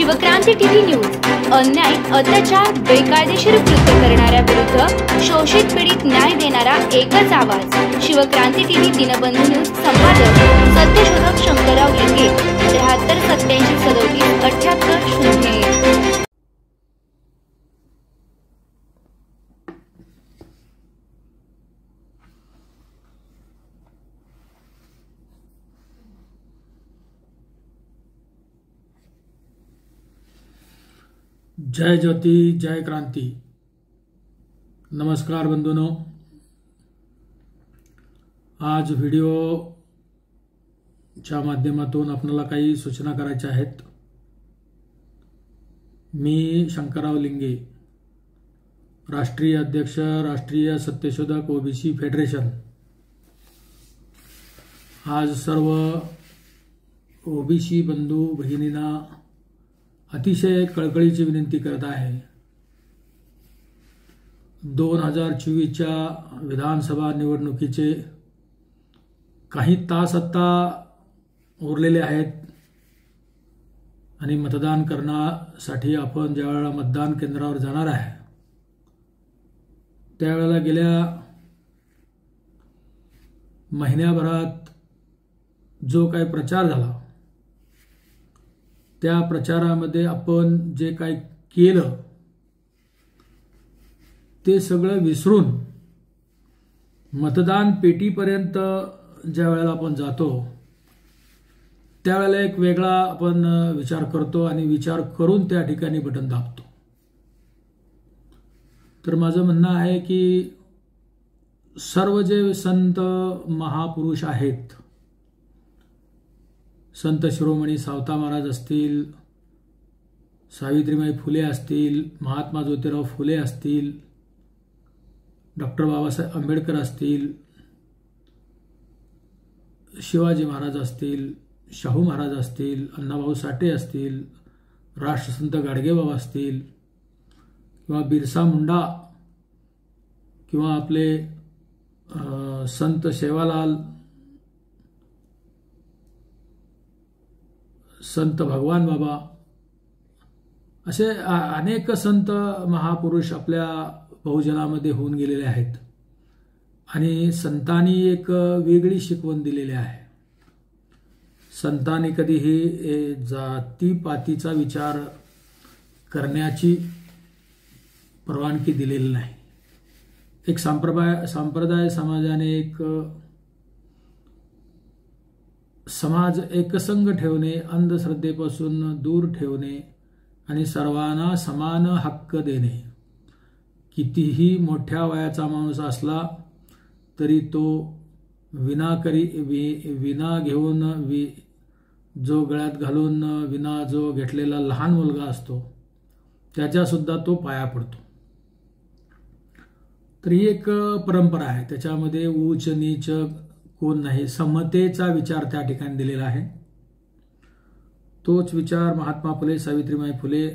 Shivkranti TV news अन्याय, अत्याचार, बेकायदेशीर कृत्य करणाऱ्या विरुद्ध शोषित पीडित न्याय देणारा एकच आवाज। शिवक्रांती टीव्ही दिनबंधू न्यूज संपादक सत्यशोधक शंकरराव लिंगे 73 87 37 78 01। जय ज्योति जय क्रांती। नमस्कार बंधूंनो, आज व्हिडिओच्या माध्यमातून आपल्याला काही सूचना करायच्या आहेत। मी शंकरराव लिंगे, राष्ट्रीय अध्यक्ष, राष्ट्रीय सत्यशोधक ओबीसी फेडरेशन। आज सर्व ओबीसी बंधू भगिनींना अतिशय कळकळीची विनंती करत आहे। 2024च्या विधानसभा निवडणुकीचे काही तास आता उरलेले आहेत आणि मतदान करण्यासाठी आपण ज्यावेळेला मतदान केंद्रावर जाणार आहे त्यावेळेला गेल्या महिन्याभरात जो काही प्रचार झाला त्या प्रचारामध्ये आपण जे काही केलं ते सगळं विसरून मतदान पेटीपर्यंत ज्या वेळेला आपण जातो त्यावेळेला एक वेगळा आपण विचार करतो आणि विचार करून त्या ठिकाणी बटन दाबतो। तर माझं म्हणणं आहे की सर्व जे संत महापुरुष आहेत, संत शिरोमणी सावता महाराज असतील, सावित्रीबाई फुले असतील, महात्मा ज्योतिराव फुले असतील, डॉक्टर बाबासाहेब आंबेडकर असतील, शिवाजी महाराज असतील, शाहू महाराज असतील, अण्णाभाऊ साठे असतील, राष्ट्रसंत गाडगेबाबा असतील किंवा बिरसा मुंडा किंवा आपले संत सेवालाल, संत भगवान बाबा, असे अनेक संत महापुरुष आपल्या बहुजनामध्ये होऊन गेलेले आहेत आणि संतांनी एक वेगळी शिकवण दिलेली आहे। संतांनी कधीही जातीपातीचा विचार करण्याची परवानगी दिलेली नाही। एक संप्रदाय समाजाने एक समाज एकसंग ठेवणे, अंधश्रद्धेपासून दूर ठेवणे आणि सर्वांना समान हक्क देणे। कितीही मोठ्या वयाचा माणूस असला तरी तो विना घेऊन जो गळ्यात घालून विना जो घेतलेला लहान मुलगा असतो त्याच्या सुद्धा तो पाया पडतो। तर ही एक परंपरा आहे, त्याच्यामध्ये उच्च नीच कोण नाही, समतेचा विचार त्या ठिकाणी दिलेला आहे। तोच विचार महात्मा फुले, सावित्रीबाई फुले,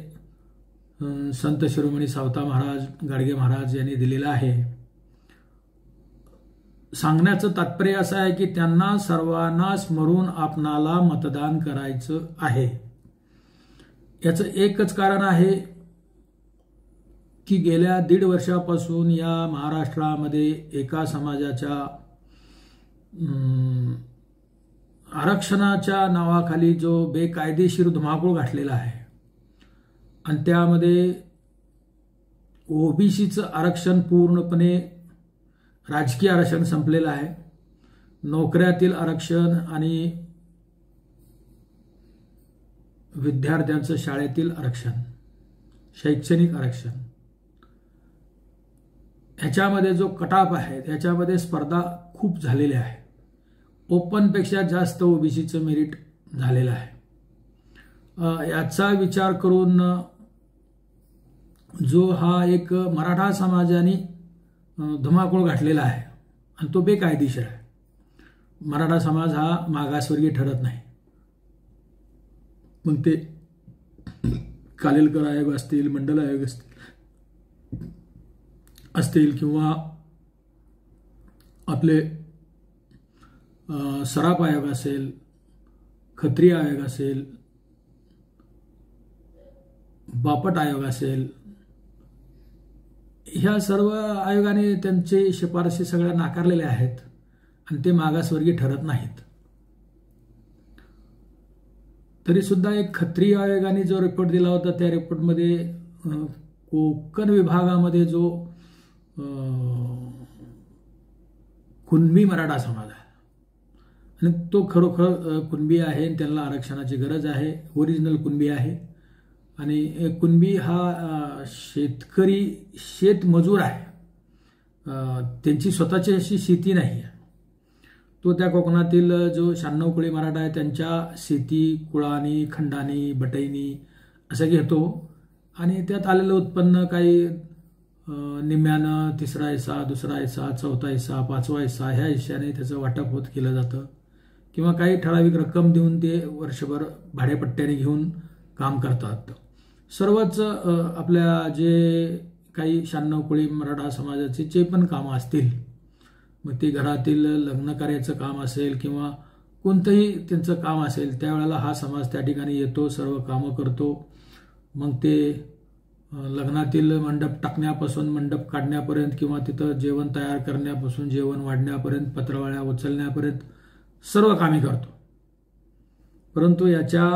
संत शिरोमणी सावता महाराज, गाडगे महाराज यांनी दिलेला आहे। सांगण्याचं तात्पर्य असं आहे की त्यांना सर्वांना स्मरून आपणाला मतदान करायचं आहे। याचं एकच कारण आहे की गेल्या 1.5 वर्षापासून या महाराष्ट्रामध्ये एका समाजाच्या आरक्षणाच्या नावाखाली जो बेकायदेशीर धुमाकूळ घातलेला आहे आणि त्यामध्ये ओबीसीचं आरक्षण पूर्णपणे राजकीय आरक्षण संपलेलं आहे। नोकऱ्यातील आरक्षण आणि विद्यार्थ्यांचं शाळेतील आरक्षण, शैक्षणिक आरक्षण, ह्याच्यामध्ये जो कटाप आहे त्याच्यामध्ये स्पर्धा खूप झालेली आहे। ओपनपेक्षा जास्त ओबीसीचं मेरिट झालेलं आहे। याचा विचार करून जो हा एक मराठा समाजाने धुमाकूळ घातलेला आहे आणि तो बेकायदेशीर आहे। मराठा समाज हा मागासवर्गीय ठरत नाही। मग ते कालेलकर आयोग असतील, मंडल आयोग असतील किंवा आपले सराफ आयोग असेल, खत्री आयोग असेल, बापट आयोग असेल, ह्या सर्व आयोगाने त्यांचे शिफारशी सगळ्या नाकारलेल्या आहेत आणि ते मागासवर्गीय ठरत नाहीत. तरी सुद्धा एक खत्री आयोगाने जो रिपोर्ट दिला होता त्या रिपोर्टमध्ये कोकण विभागामध्ये जो कुणबी मराठा समाज आहे आणि तो खरोखर कुणबी आहे आणि त्यांना आरक्षणाची गरज आहे, ओरिजिनल कुणबी आहे. आणि कुणबी हा शेतकरी शेतमजूर आहे, त्यांची स्वतःची अशी शेती नाही आहे. तो त्या कोकणातील जो 96 कुळी मराठा आहे त्यांच्या शेती कुळानी, खंडानी, बटईनी असं घेतो आणि त्यात आलेलं उत्पन्न काही निम्म्यानं, तिसरा हिस्सा, दुसरा हिस्सा, चौथा हिस्सा, पाचवा हिस्सा ह्या हिश्श्याने त्याचं वाटप होत केलं जातं किंवा काही ठराविक रक्कम देऊन ते वर्षभर भाडेपट्ट्याने घेऊन काम करतात. सर्वच आपल्या जे काही 96 कुळी मराठा समाजाचे जे पण कामं असतील, मग ते घरातील लग्न कार्याचं काम असेल किंवा कोणतंही त्यांचं काम असेल, त्यावेळेला हा समाज त्या ठिकाणी येतो, सर्व कामं करतो. मग ते लग्नातील मंडप टाकण्यापासून मंडप काढण्यापर्यंत किंवा तिथं जेवण तयार करण्यापासून जेवण वाढण्यापर्यंत, पत्रावळ्या उचलण्यापर्यंत सर्व कामे करतो. परंतु याच्या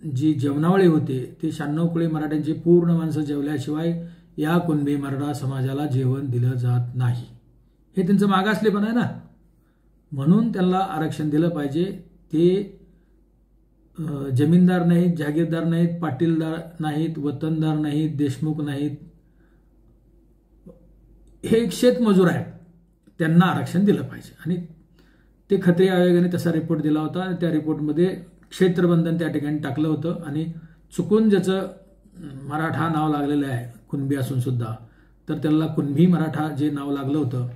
जी जेवणावळी होते ते 96 कुळी मराठ्यांची पूर्ण माणसं जेवल्याशिवाय या कुणबी मराठा समाजाला जेवण दिलं जात नाही. हे त्यांचं मागासलेपण आहे ना, म्हणून त्यांना आरक्षण दिलं पाहिजे. ते जमीनदार नाहीत, जागीरदार नाहीत, पाटीलदार नाहीत, वतनदार नाहीत, देशमुख नाहीत, हे एक शेतमजूर आहेत, त्यांना आरक्षण दिलं पाहिजे. आणि ते खत्री आयोगाने तसा रिपोर्ट दिला होता आणि त्या रिपोर्टमध्ये क्षेत्रबंधन त्या ठिकाणी टाकलं होतं आणि चुकून ज्याचं मराठा नाव लागलेलं आहे कुणबी असून सुद्धा, तर त्यांना कुणबी मराठा जे नाव लागलं होतं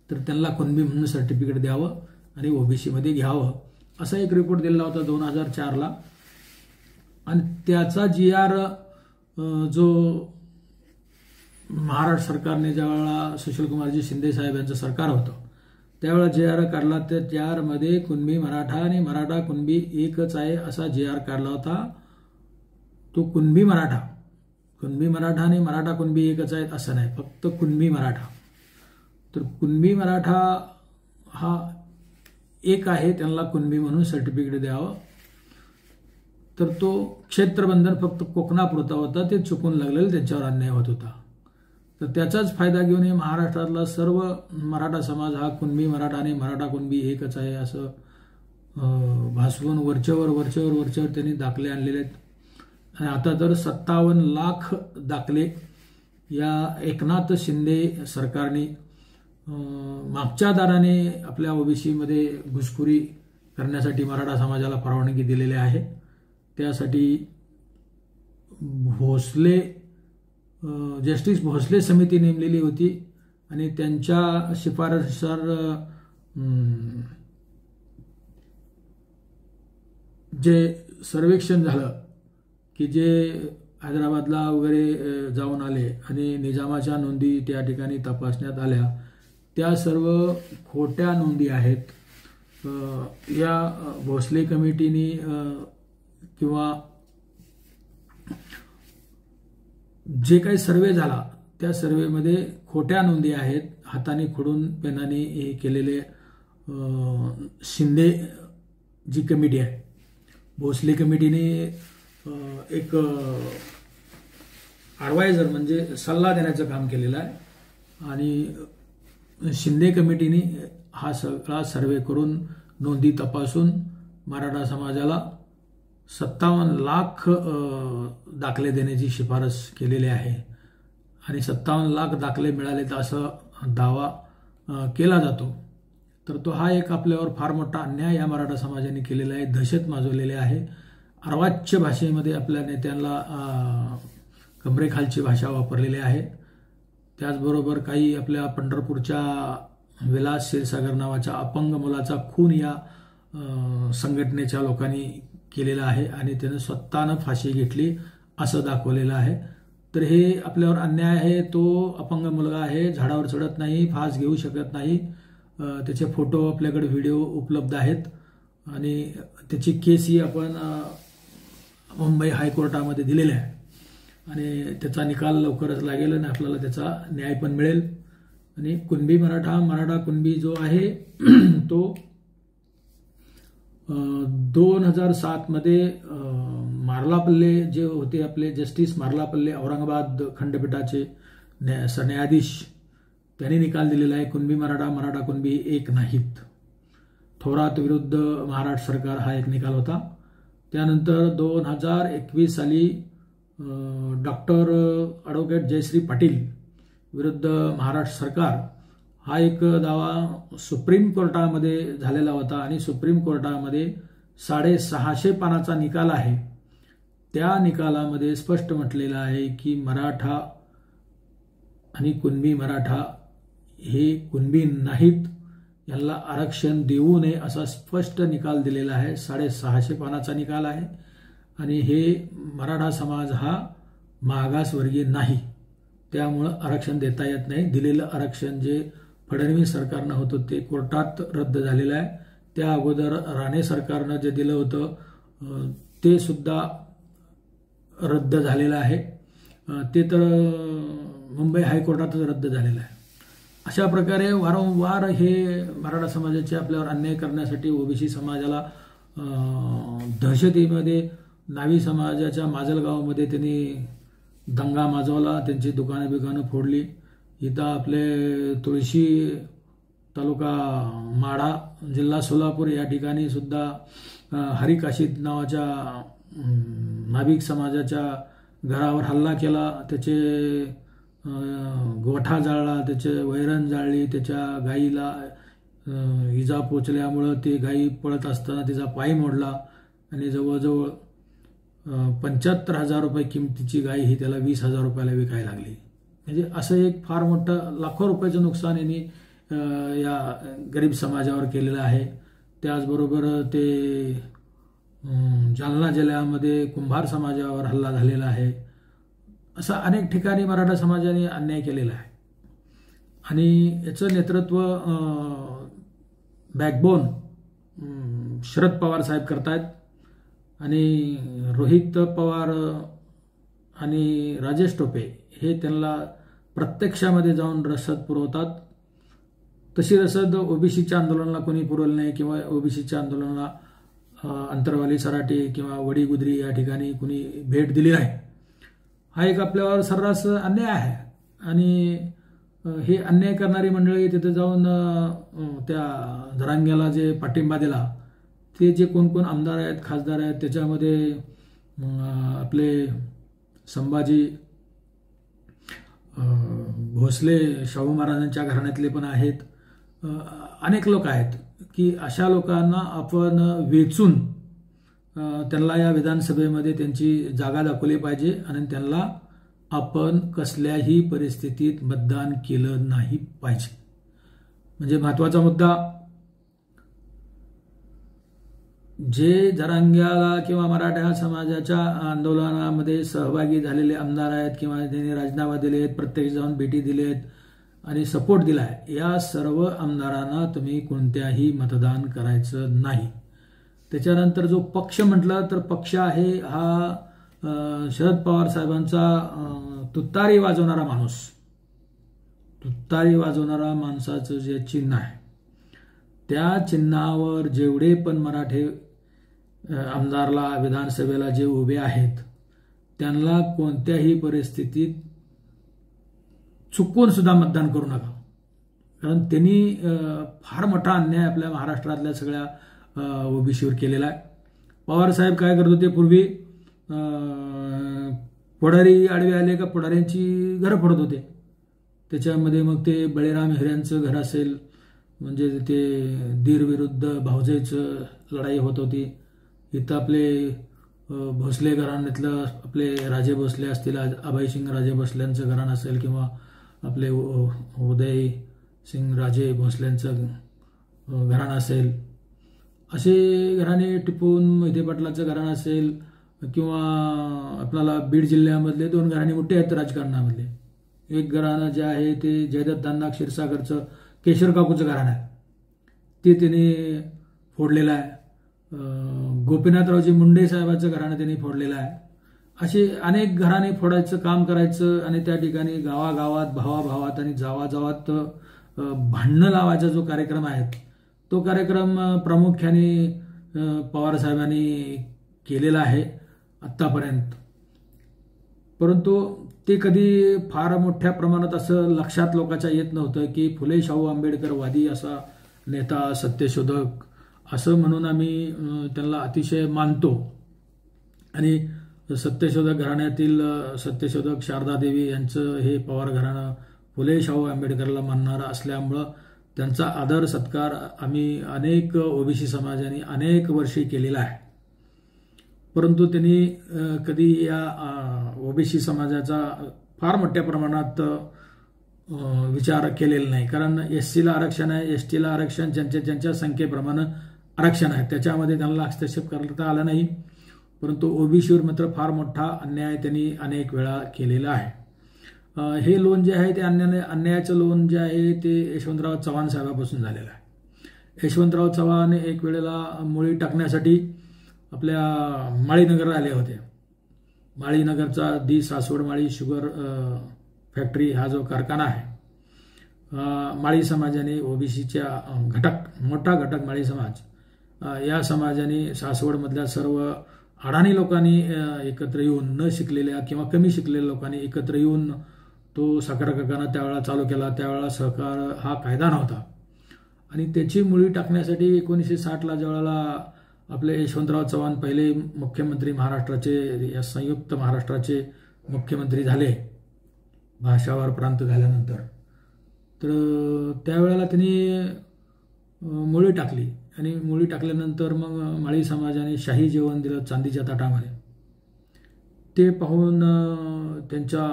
तर त्यांना कुणबी म्हणून सर्टिफिकेट द्यावं आणि ओबीसीमध्ये घ्यावं असा एक रिपोर्ट दिला होता 2004ला. आणि त्याचा GR जो महाराष्ट्र सरकारने ज्यावेळेला सुशीलकुमारजी शिंदे साहेब यांचं सरकार होतं त्यावेळेला GR काढला, त्या GR मध्ये कुणबी मराठा आणि मराठा कुणबी एकच आहे असा GR काढला होता. तो कुणबी मराठा आणि मराठा कुणबी एकच आहेत असं नाही, फक्त कुणबी मराठा. तर कुणबी मराठा हा एक आहे, त्यांना कुणबी म्हणून सर्टिफिकेट द्यावं. तर तो क्षेत्रबंधन फक्त कोकणापुरता होता, ते चुकून लागलेलं त्यांच्यावर अन्याय होत होता. तर त्याचाच फायदा घेऊन हे महाराष्ट्रातला सर्व मराठा समाज हा कुणबी मराठा आणि मराठा कुणबी एकच आहे असं भासवून वरचेवर त्यांनी दाखले आणलेले आहेत. आणि आता तर 57 लाख दाखले या एकनाथ शिंदे सरकारने मागच्या दाराने आपल्या ओबीसीमध्ये घुसखोरी करण्यासाठी मराठा समाजाला परवानगी दिलेली आहे. त्यासाठी जस्टिस भोसले समिती नेमलेली होती आणि त्यांच्या शिफारशीनुसार जे सर्वेक्षण झालं की जे हैदराबादला वगैरे जाऊन आले आणि निजामाच्या नोंदी त्या ठिकाणी तपासण्यात आल्या, त्या सर्व खोट्या नोंदी आहेत. या भोसले कमिटीने किंवा जे काही सर्वे झाला त्या सर्वेमध्ये खोट्या नोंदी आहेत. हाताने खोडून पेनाने हे केलेले शिंदे जी कमिटी आहे, भोसले कमिटीने एक ॲडवायझर म्हणजे सल्ला देण्याचं काम केलेलं आहे आणि शिंदे कमिटीने हा सगळा सर्वे करून नोंदी तपासून मराठा समाजाला 57 लाख दाखले देण्याची शिफारस केलेली आहे. आणि 57 लाख दाखले मिळालेत असं दावा केला जातो. तर तो हा एक आपल्यावर फार मोठा अन्याय या मराठा समाजाने केलेला आहे, दहशत माजवलेली आहे. अर्वाच्य भाषेमध्ये आपल्या नेत्यांना कमरेखालची भाषा वापरलेली आहे. त्याचबरोबर काही आपल्या पंढरपूरच्या विलास क्षीरसागर नावाच्या अपंग मुलाचा खून या संघटनेच्या लोकांनी केलेला आहे आणि त्यानं स्वतःनं फाशी घेतली असं दाखवलेलं आहे. तर हे आपल्यावर अन्याय आहे. तो अपंग मुलगा आहे, झाडावर चढत नाही, फास घेऊ शकत नाही. त्याचे फोटो आपल्याकडे व्हिडिओ उपलब्ध आहेत आणि त्याची केस ही आपण मुंबई हायकोर्टामध्ये दिलेली आहे. आणि त्याचा निकाल लवकरच लागेल आणि आपल्याला त्याचा न्याय पण मिळेल. आणि कुणबी मराठा कुणबी जो आहे तो 2007 मध्ये मार्लापल्ले जे होते आपले जस्टिस मार्लापल्ले औरंगाबाद खंडपीठाचे सरन्यायाधीश त्यांनी निकाल दिलेला आहे कुणबी मराठा कुणबी एक नाहीत. थोरात विरुद्ध महाराष्ट्र सरकार हा एक निकाल होता. त्यानंतर 2021 साली डॉक्टर ॲडव्होकेट जयश्री पाटील विरुद्ध महाराष्ट्र सरकार हा एक दावा सुप्रीम कोर्टामध्ये झालेला होता आणि सुप्रीम कोर्टामध्ये 650 पानाचा निकाल आहे. त्या निकालामध्ये स्पष्ट म्हटलेलं आहे की मराठा आणि कुणबी मराठा हे कुणबी नाहीत, यांना आरक्षण देऊ नये असा स्पष्ट निकाल दिलेला आहे. 650 पानाचा निकाल आहे आणि हे मराठा समाज हा मागासवर्गीय नाही, त्यामुळं आरक्षण देता येत नाही. दिलेलं आरक्षण जे फडणवीस सरकारनं होतं ते कोर्टात रद्द झालेलं आहे. त्या अगोदर राणे सरकारनं जे दिलं होतं ते सुद्धा रद्द झालेलं आहे. ते तर मुंबई हायकोर्टातच रद्द झालेलं आहे. अशा प्रकारे वारंवार हे मराठा समाजाचे आपल्यावर अन्याय करण्यासाठी ओबीसी समाजाला दहशतीमध्ये नावी समाजाच्या माजलगावमध्ये त्यांनी दंगा माजवला, त्यांची दुकानं फोडली. इथं आपले तुळशी तालुका माढा जिल्हा सोलापूर या ठिकाणी सुद्धा हरिकाशीद नावाच्या नाभिक समाजाच्या घरावर हल्ला केला, त्याचे गोठा जाळला, त्याचे वैरण जाळली, त्याच्या गाईला इजा पोचल्यामुळं ते गाई पळत असताना तिचा पाय मोडला आणि जवळजवळ 75,000 रुपये किमतीची गाय ही त्याला 20,000 रुपयाला विकायला लागली. म्हणजे असं एक फार मोठं लाखो रुपयाचं नुकसान यांनी या गरीब समाजावर केलेलं आहे. त्याचबरोबर ते जालना जिल्ह्यामध्ये कुंभार समाजावर हल्ला झालेला आहे. असा अनेक ठिकाणी मराठा समाजाने अन्याय केलेला आहे आणि याचं नेतृत्व बॅकबोन शरद पवार साहेब करतायत आणि रोहित पवार आणि राजेश टोपे हे त्यांना प्रत्यक्षामध्ये जाऊन रसद पुरवतात. तशी रसद ओबीसीच्या आंदोलनाला कोणी पुरवलं नाही किंवा ओबीसीच्या आंदोलनाला अंतरवाली सराटी किंवा वडी गुजरी या ठिकाणी कुणी भेट दिली आहे. हा एक आपल्यावर सर्रास अन्याय आहे आणि हे अन्याय करणारी मंडळी तिथे जाऊन त्या जरांग्याला जे पाठिंबा दिला ते जे कोण कोण आमदार आहेत खासदार आहेत त्याच्यामध्ये आपले संभाजी भोसले शाहू महाराजांच्या घराण्यातले पण आहेत. अनेक लोक आहेत की अशा लोकांना आपण वेचून त्यांना या विधानसभेमध्ये त्यांची जागा दाखवली पाहिजे आणि त्यांना आपण कसल्याही परिस्थितीत मतदान केलं नाही पाहिजे. म्हणजे महत्वाचा मुद्दा, जे जरांग्याला किंवा मराठा समाजाच्या आंदोलनामध्ये सहभागी झालेले आमदार आहेत किंवा त्यांनी राजीनामा दिले आहेत, प्रत्येक जाऊन भेटी दिले आहेत आणि सपोर्ट दिला आहे, या सर्व आमदारांना तुम्ही कोणत्याही मतदान करायचं नाही. त्याच्यानंतर जो पक्ष म्हटला तर पक्ष आहे हा शरद पवार साहेबांचा तुतारी वाजवणारा माणूस, तुतारी वाजवणारा माणसाचं जे चिन्ह आहे त्या चिन्हावर जेवढे पण मराठे आमदारला विधानसभेला जे उभे आहेत त्यांना कोणत्याही परिस्थितीत चुकून सुद्धा मतदान करू नका. कारण त्यांनी फार मोठा अन्याय आपल्या महाराष्ट्रातल्या सगळ्या ओबीसीवर केलेला आहे. पवार साहेब काय करत होते, पूर्वी पुढारी आडवे आले का पुढाऱ्यांची घरं फोडत होते. त्याच्यामध्ये मग ते बळीराम हिऱ्यांचं घर असेल, म्हणजे ते दीर विरुद्ध भाऊजाईचं लढाई होत होती. इथं आपले भोसले घराण्यातलं आपले राजे भोसले असतील, अभयसिंग राजे भोसल्यांचं घराणं असेल किंवा आपले उदय सिंग राजे भोसल्यांचं घराणं असेल, असे घराणे, टिपून मोहिते पाटलाचं घराणं असेल किंवा आपल्याला बीड जिल्ह्यामधले 2 घराणे मोठे आहेत राजकारणामधले. एक घराणं जे आहे ते जयदत्तांना क्षीरसागरचं केशर काकूचं घराणं आहे, ते त्याने फोडलेलं आहे. गोपीनाथरावजी मुंडे साहेबांचं घराणं त्यांनी फोडलेलं आहे. अशी अनेक घराणे फोडायचं काम करायचं आणि त्या ठिकाणी गावागावात भावाभावात आणि जावाजावात भांडणं लावायचा जो कार्यक्रम आहे तो कार्यक्रम प्रामुख्याने पवार साहेबांनी केलेला आहे आत्तापर्यंत. परंतु ते कधी फार मोठ्या प्रमाणात असं लक्षात लोकांच्या येत नव्हतं की फुले शाहू आंबेडकरवादी असा नेता, सत्यशोधक असं म्हणून आम्ही त्यांना अतिशय मानतो. आणि सत्यशोधक घराण्यातील सत्यशोधक शारदादेवी यांचं हे पवार घराणं फुले शाहू आंबेडकरला मानणारं असल्यामुळं त्यांचा आदर सत्कार आम्ही अनेक ओबीसी समाजाने अनेक वर्षे केलेला आहे. परंतु त्यांनी कधी या ओबीसी समाजाचा फार मोठ्या प्रमाणात विचार केलेला नाही. कारण एससीला आरक्षण आहे, एसटीला आरक्षण, ज्यांच्या संख्येप्रमाणे आरक्षण आहे त्याच्यामध्ये त्यांना हस्तक्षेप करता आला नाही. परंतु ओबीसीवर मात्र फार मोठा अन्याय त्यांनी अनेक वेळा केलेला आहे. हे लोन जे आहे ते अन्यायाचं लोन जे आहे ते यशवंतराव चव्हाण साहेबापासून झालेलं आहे. यशवंतराव चव्हाण एक वेळेला मुळी टाकण्यासाठी आपल्या माळीनगरला आले होते. माळीनगरचा दी सासवड माळी शुगर फॅक्टरी हा जो कारखाना आहे, माळी समाजाने ओबीसीच्या मोठा घटक माळी समाज या समाजाने सासवडमधल्या सर्व अडाणी लोकांनी एकत्र येऊन, न शिकलेल्या किंवा कमी शिकलेल्या लोकांनी एकत्र येऊन तो साखर कारखाना त्यावेळेला चालू केला. त्यावेळेला सहकार हा कायदा नव्हता आणि त्याची मुळी टाकण्यासाठी 1960ला ज्यावेळेला आपले यशवंतराव चव्हाण पहिले मुख्यमंत्री महाराष्ट्राचे, या संयुक्त महाराष्ट्राचे मुख्यमंत्री झाले भाषावार प्रांत झाल्यानंतर, तर त्यावेळेला त्यांनी मुळी टाकली. आणि मुळी टाकल्यानंतर मग माळी समाजाने शाही जेवण दिलं चांदीच्या ताटामध्ये. ते पाहून त्यांच्या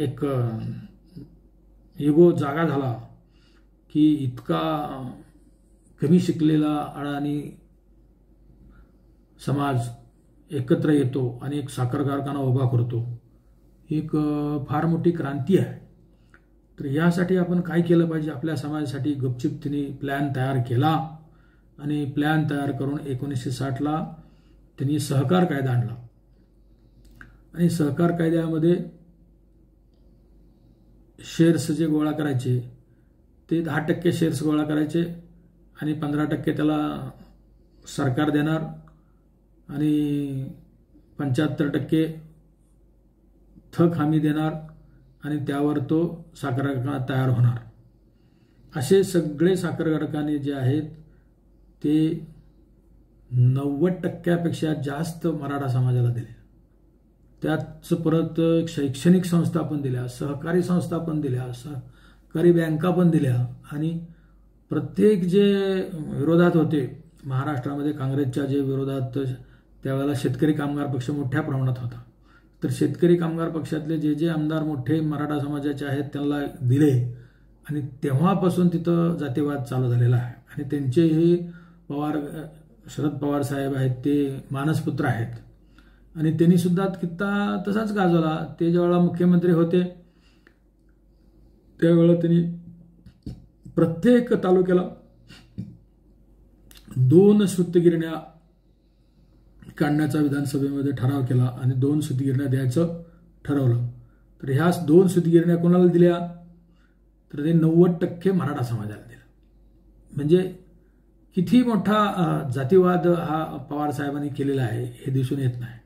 एक इगो जागा झाला की इतका कमी शिकलेला अडाणी समाज एकत्र येतो आणि एक साखर कारखाना उभा करतो, एक फार मोठी क्रांती आहे. तर यासाठी आपण काय केलं पाहिजे, आपल्या समाजासाठी गुपचूप तिने प्लॅन तयार केला आणि प्लॅन तयार करून 1960ला त्यांनी सहकार कायदा आणला. आणि सहकार कायद्यामध्ये शेअर्स जे गोळा करायचे ते 10% शेअर्स गोळा करायचे आणि 15% त्याला सरकार देणार आणि 75% थक हमी देणार आणि त्यावर तो साखर कारखाना तयार होणार. असे सगळे साखर कारखाने जे आहेत ते 90%पेक्षा जास्त मराठा समाजाला दिले. त्याच परत शैक्षणिक संस्था पण दिल्या, सहकारी संस्था पण दिल्या, सहकारी बँका पण दिल्या. आणि प्रत्येक जे विरोधात होते महाराष्ट्रामध्ये काँग्रेसच्या जे विरोधात त्यावेळेला शेतकरी कामगार पक्ष मोठ्या प्रमाणात होता, तर शेतकरी कामगार पक्षातले जे आमदार मोठे मराठा समाजाचे आहेत त्यांना दिले. आणि तेव्हापासून तिथं जातीवाद चालू झालेला आहे. आणि त्यांचे हे शरद पवार साहेब आहेत ते मानसपुत्र आहेत आणि त्यांनी सुद्धा कित्ता तसाच गाजवला. ते ज्यावेळेला मुख्यमंत्री होते त्यावेळेला त्यांनी प्रत्येक तालुक्याला 2 सूतगिरण्या काढण्याचा विधानसभेमध्ये ठराव केला आणि 2 सूतगिरण्या द्यायचं ठरवलं. तर ह्या 2 सूतगिरण्या कोणाला दिल्या, तर ते 90% मराठा समाजाला दिला. म्हणजे किती मोठा जातीवाद हा पवार साहेबांनी केलेला आहे हे दिसून येत नाही.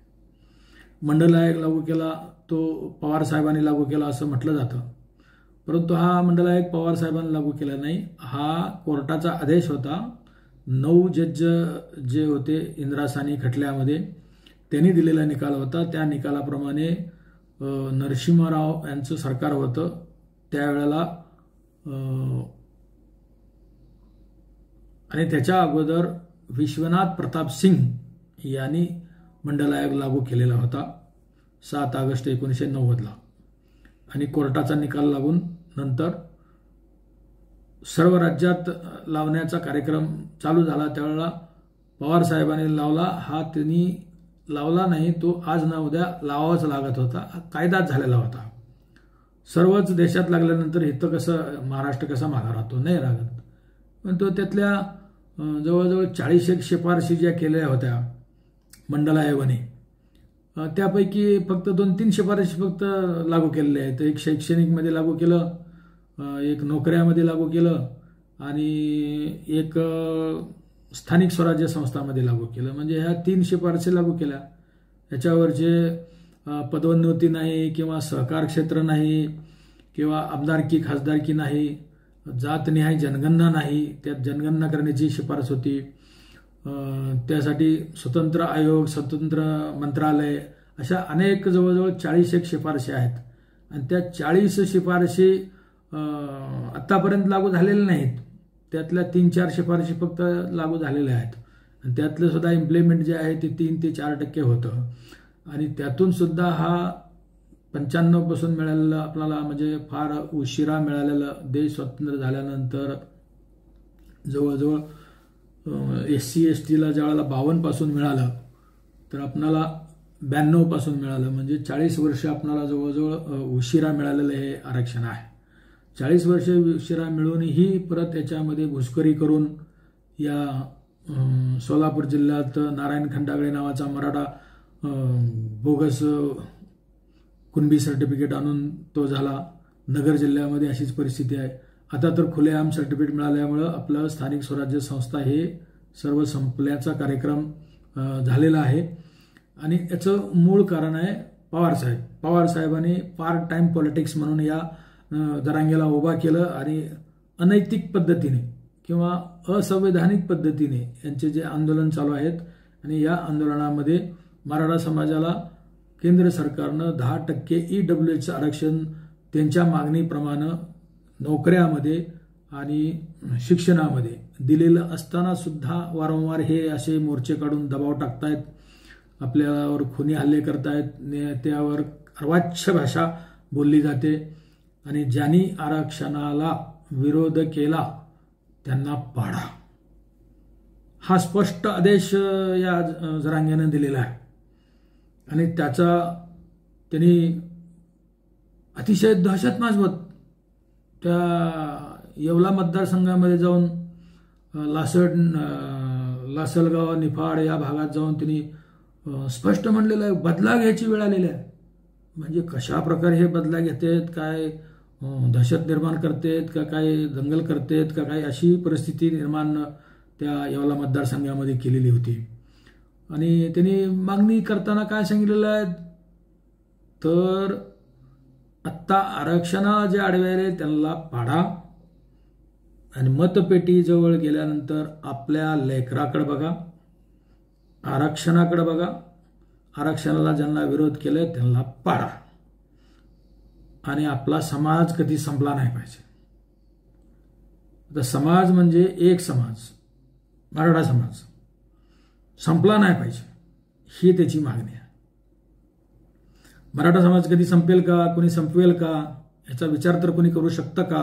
मंडल आयोग लागू केला तो पवार साहेबांनी लागू केला असं म्हटलं जातं, परंतु हा मंडल आयोग पवार साहेबांनी लागू केला नाही. हा कोर्टाचा आदेश होता. 9 जज जे होते इंद्रासानी खटल्यामध्ये त्यांनी दिलेला निकाल होता. त्या निकालाप्रमाणे नरसिंहराव यांचं सरकार होतं त्यावेळेला आणि त्याच्या अगोदर विश्वनाथ प्रताप सिंग यांनी मंडल आयोग लागू केलेला होता 7 ऑगस्ट 1990ला. आणि कोर्टाचा निकाल लागून नंतर सर्व राज्यात लावण्याचा कार्यक्रम चालू झाला. त्यावेळेला पवार साहेबांनी लावला. हा त्यांनी लावला नाही, तो आज ना उद्या लावावाच लागत होता. कायदाच झालेला होता. सर्वच देशात लागल्यानंतर इथं कसं महाराष्ट्र कसा मागा राहतो, नाही लागत. पण तो त्यातल्या जवळजवळ 40 शिफारशी ज्या केल्या होत्या मंडल आयोगाने त्यापैकी फक्त 2-3 शिफारशी फक्त लागू केलेल्या आहेत. एक शैक्षणिकमध्ये लागू केलं, एक नोकऱ्यामध्ये लागू केलं आणि एक स्थानिक स्वराज्य संस्थांमध्ये लागू केलं. म्हणजे ह्या 3 शिफारशी लागू केल्या. याच्यावर जे पदोन्नती नाही किंवा सहकार क्षेत्र नाही किंवा आमदारकी खासदारकी नाही, जातनिहाय जनगणना नाही, त्यात जनगणना करण्याची शिफारस होती. त्यासाठी स्वतंत्र आयोग, स्वतंत्र मंत्रालय, अशा अनेक जवळजवळ 40 शिफारशी आहेत. आणि त्या 40 शिफारशी आत्तापर्यंत लागू झालेल्या नाहीत. त्यातल्या 3-4 शिफारशी फक्त लागू झालेल्या आहेत. आणि त्यातलं सुद्धा इम्प्लिमेंट जे आहे ते 3 ते 4% होतं. आणि त्यातून सुद्धा हा 95 पासून मिळालेला आपल्याला म्हणजे फार उशिरा मिळालेला देश स्वतंत्र झाल्यानंतर जवळजवळ SC ST ज्यावेळेला 52 पासून मिळालं तर आपणाला 92 पासून मिळालं. म्हणजे 40 वर्ष आपणाला जवळजवळ उशिरा मिळालेलं हे आरक्षण आहे. 40 वर्ष उशिरा मिळूनही परत याच्यामध्ये घुसखोरी करून या सोलापूर जिल्ह्यात नारायण खंडागळे नावाचा मराठा बोगस कुणबी सर्टिफिकेट आणून तो झाला. नगर जिल्ह्यामध्ये अशीच परिस्थिती आहे. आता तर खुलेआम सर्टिफिकेट मिळाल्यामुळं आपलं स्थानिक स्वराज्य संस्था हे सर्व संपल्याचा कार्यक्रम झालेला आहे. आणि याचं मूळ कारण आहे पवारसाहेब. पवारसाहेबांनी पार्ट टाइम पॉलिटिक्स म्हणून या जरांगेला उभा केलं आणि अनैतिक पद्धतीने किंवा असंवैधानिक पद्धतीने यांचे जे आंदोलन चालू आहेत आणि या आंदोलनामध्ये मराठा समाजाला केंद्र सरकारनं 10% EWHचं आरक्षण त्यांच्या मागणीप्रमाणे नोकऱ्यामध्ये आणि शिक्षणामध्ये दिलेलं असताना सुद्धा वारंवार हे असे मोर्चे काढून दबाव टाकतायत, आपल्यावर खुनी हल्ले करतायत, त्यावर अर्वाच्य भाषा बोलली जाते. आणि ज्यांनी आरक्षणाला विरोध केला त्यांना पाडा, हा स्पष्ट आदेश या जरांगेनं दिलेला आहे. आणि त्याचा त्यांनी अतिशय दहशत माजवत त्या येवला मतदारसंघामध्ये जाऊन लासलगाव, निफाड या भागात जाऊन त्यांनी स्पष्ट म्हणलेलं आहे बदला घ्यायची वेळ आलेली आहे. म्हणजे कशा प्रकारे हे बदला घेतात, काय दहशत निर्माण करतात का, काय दंगल करतात का, काय अशी परिस्थिती निर्माण त्या येवला मतदारसंघामध्ये केलेली होती. आणि त्यांनी मागणी करताना काय सांगितलेलं आहे तर आत्ता आरक्षणाला जे आडवे त्यांना पाडा आणि मतपेटी जवळ गेल्यानंतर आपल्या लेकराकडे बघा, आरक्षणाकडे बघा, आरक्षणाला ज्यांना विरोध केलाय त्यांना पाडा. आणि आपला समाज कधी संपला नाही पाहिजे. आता समाज म्हणजे एक समाज, मराठा समाज संपला नाही पाहिजे ही त्याची मागणी आहे. मराठा समाज कधी संपेल का, कोणी संपवेल का याचा विचार तर कोणी करू शकतं का?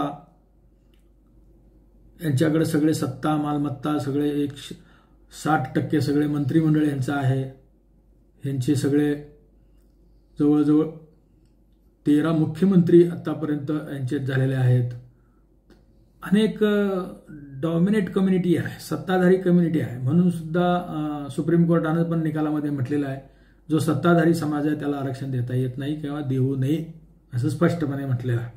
यांच्याकडे सगळे सत्ता मालमत्ता सगळे 60% सगळे मंत्रिमंडळ यांचं आहे. यांचे सगळे जवळजवळ 13 मुख्यमंत्री आतापर्यंत यांचे झालेले आहेत. अनेक डॉमिनेट कम्युनिटी आहे, सत्ताधारी कम्युनिटी आहे. म्हणून सुद्धा सुप्रीम कोर्टानं पण निकालामध्ये म्हटलेलं आहे जो सत्ताधारी समाज आहे त्याला आरक्षण देता येत नाही किंवा देऊ नये असं स्पष्टपणे म्हटलेलं आहे.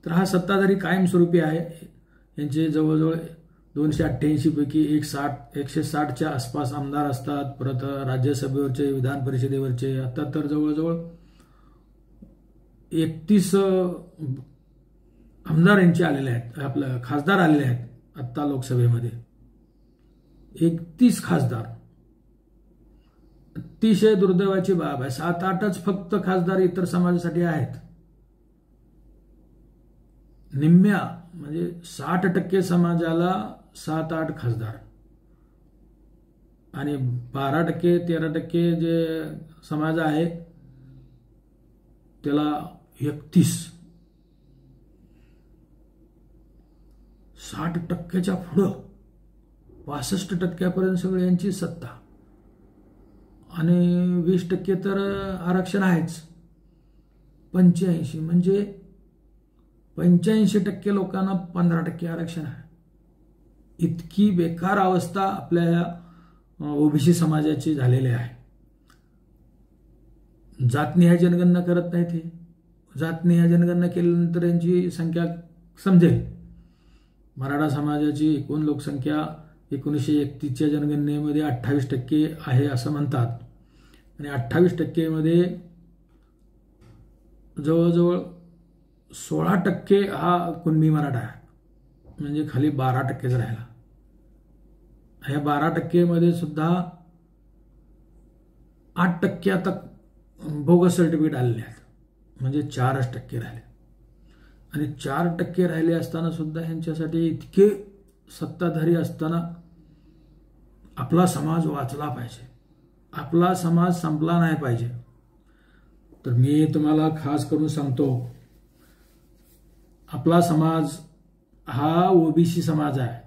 तर हा सत्ताधारी कायमस्वरूपी आहे. यांचे जवळजवळ 288 पैकी 160च्या आसपास आमदार असतात. परत राज्यसभेवरचे, विधान परिषदेवरचे, आता तर जवळजवळ 31 आमदार यांचे आलेले आहेत, आपलं खासदार आलेले आहेत आत्ता लोकसभेमध्ये. 31 खासदार. अतिशय दुर्दैवाची बाब आहे. 7-8च फक्त खासदार इतर समाजासाठी आहेत. निम्म्या म्हणजे 60% समाजाला 7-8 खासदार आणि 12%-13% जे समाज आहे त्याला 31. 60%च्या पुढं 65% सगळे यांची सत्ता आणि 20% तर आरक्षण आहेच. 85 म्हणजे 85% लोकांना 15% आरक्षण आहे. इतकी बेकार अवस्था आपल्या ओबीसी समाजाची झालेली आहे. जातनिहाय जनगणना करत नाहीत. हे जातनिहाय जनगणना केल्यानंतर यांची संख्या समजेल. मराठा समाजाची एकूण लोकसंख्या 1931च्या जनगणनेमध्ये 28% आहे असं म्हणतात. आणि 28% मध्ये जवळजवळ 16% हा कुणबी मराठा आहे. म्हणजे खाली 12%च राहिला. ह्या 12% मध्ये सुद्धा 8% आता बोगस सर्टिफिकेट आलेले आहेत. म्हणजे 4% राहिले. आणि 4% राहिले असताना सुद्धा यांच्यासाठी इतके सत्ताधारी असताना आपला समाज वाचला पाहिजे, आपला समाज संपला नाही पाहिजे. तर मी तुम्हाला खास करून सांगतो, आपला समाज हा ओबीसी समाज आहे.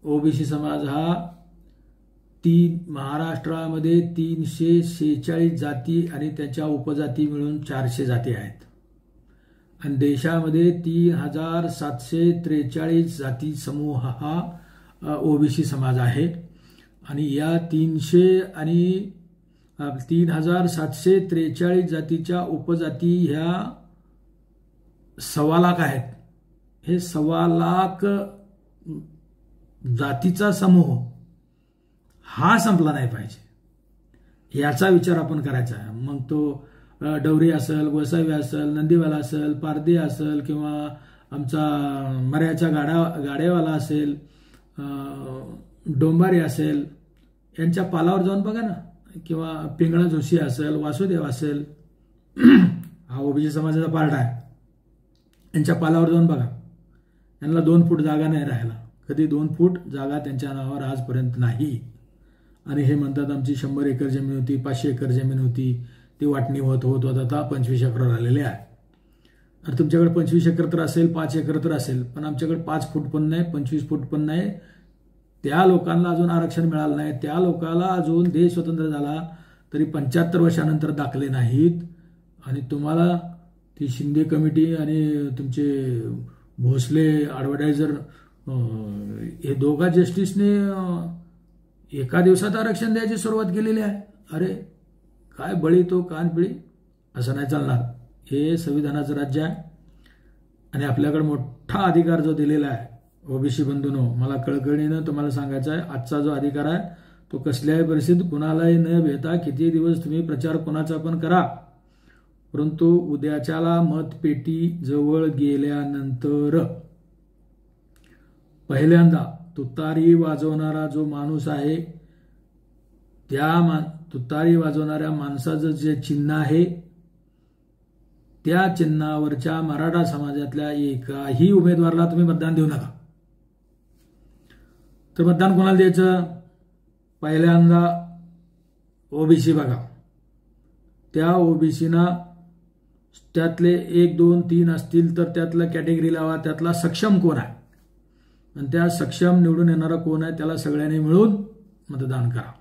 ओबीसी समाज हा महाराष्ट्रामध्ये 346 जाती आणि त्याच्या उपजाती मिळून 400 जाती आहेत. आणि देशामध्ये 3743 जाती समूह हा ओबीसी समाज आहे. आणि या 3743 जातीच्या उपजाती ह्या 1.25 लाख आहेत. हे 1.25 लाख जातीचा समूह हा संपला नाही पाहिजे याचा विचार आपण करायचा आहे. मग तो डवरी असेल, गोसावी असेल, नंदीवाला असेल, पारधी असेल, किंवा आमचा मऱ्याचा गाड्यावाला असेल, डोंबारी असेल, यांच्या पालावर जाऊन बघा ना. किंवा पिंगळा जोशी असेल, वासुदेव असेल, हा ओबीसी समाजाचा पार्ट आहे. यांच्या पालावर जाऊन बघा. यांना 2 फूट जागा नाही राहिला. कधी 2 फूट जागा त्यांच्या नावावर आजपर्यंत नाही. आणि हे म्हणतात आमची 100 एकर जमीन होती, 500 एकर जमीन होती, ती वाटणी होत आता 25 एकर आलेले आहे. आणि तुमच्याकडे 25 एकर तर असेल, 5 एकर तर असेल, पण आमच्याकडे 5 फूट पण नाही, 25 फूट पण नाही. त्या लोकांना अजून आरक्षण मिळालं नाही. त्या लोकांना अजून देश स्वतंत्र झाला तरी 75 वर्षानंतर दाखले नाहीत. आणि तुम्हाला ती शिंदे कमिटी आणि तुमचे भोसले ॲडव्हर्टायझर हे दोघा जस्टिसने एका दिवसात आरक्षण द्यायची सुरुवात केलेली आहे. अरे काय बळी तो कान पिळी, असं नाही चालणार. हे संविधानाचं राज्य आहे आणि आपल्याकडे मोठा अधिकार जो दिलेला आहे ओबीसी बंधूंनो, मला कळकळीनं तुम्हाला सांगायचं आहे, आजचा जो अधिकार आहे तो कसल्याही परिस्थितीत कुणालाही न भेटा किती दिवस तुम्ही प्रचार कोणाचा पण करा, परंतु उद्याच्याला मतपेटी जवळ गेल्यानंतर पहिल्यांदा तुतारी वाजवणारा जो माणूस आहे त्या तुतारी वाजवणाऱ्या माणसाचं जे चिन्ह आहे त्या चिन्हावरच्या मराठा समाजातल्या एकाही उमेदवाराला तुम्ही मतदान देऊ नका. तर मतदान कोणाला द्यायचं? पहिल्यांदा ओबीसी बघा. त्या ओबीसीना त्यातले 1, 2, 3 असतील तर त्यातला कॅटेगरी लावा. त्यातला सक्षम कोण आहे आणि त्या सक्षम निवडून येणारा कोण आहे त्याला सगळ्यांनी मिळून मतदान करा.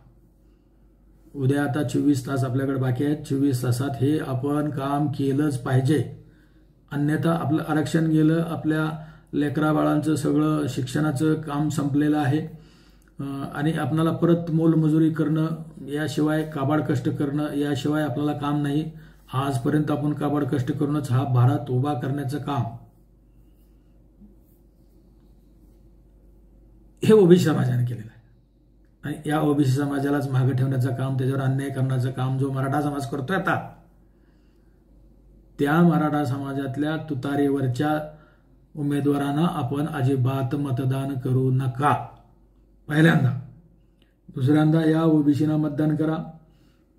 उद्या आता 24 तास आपल्याकडे बाकी आहेत. 24 तासात हे आपण काम केलंच पाहिजे. अन्यथा आपलं आरक्षण गेलं, आपल्या लेकरा बाळांचं सगळं शिक्षणाचं काम संपलेलं आहे आणि आपल्याला परत मोलमजुरी करणं याशिवाय काबाड कष्ट करणं याशिवाय आपल्याला काम नाही. आजपर्यंत आपण काबाड कष्ट करूनच हा भारत उभा करण्याचं काम हे ओबीसी समाजाने केलेलं आहे. आणि या ओबीसी समाजालाच मागे ठेवण्याचं काम, त्याच्यावर अन्याय करण्याचं काम जो मराठा समाज करतोय आता, त्या मराठा समाजातल्या तुतारीवरच्या उमेदवारांना आपण अजिबात मतदान करू नका. पहिल्यांदा. दुसऱ्यांदा या ओबीसीना मतदान करा.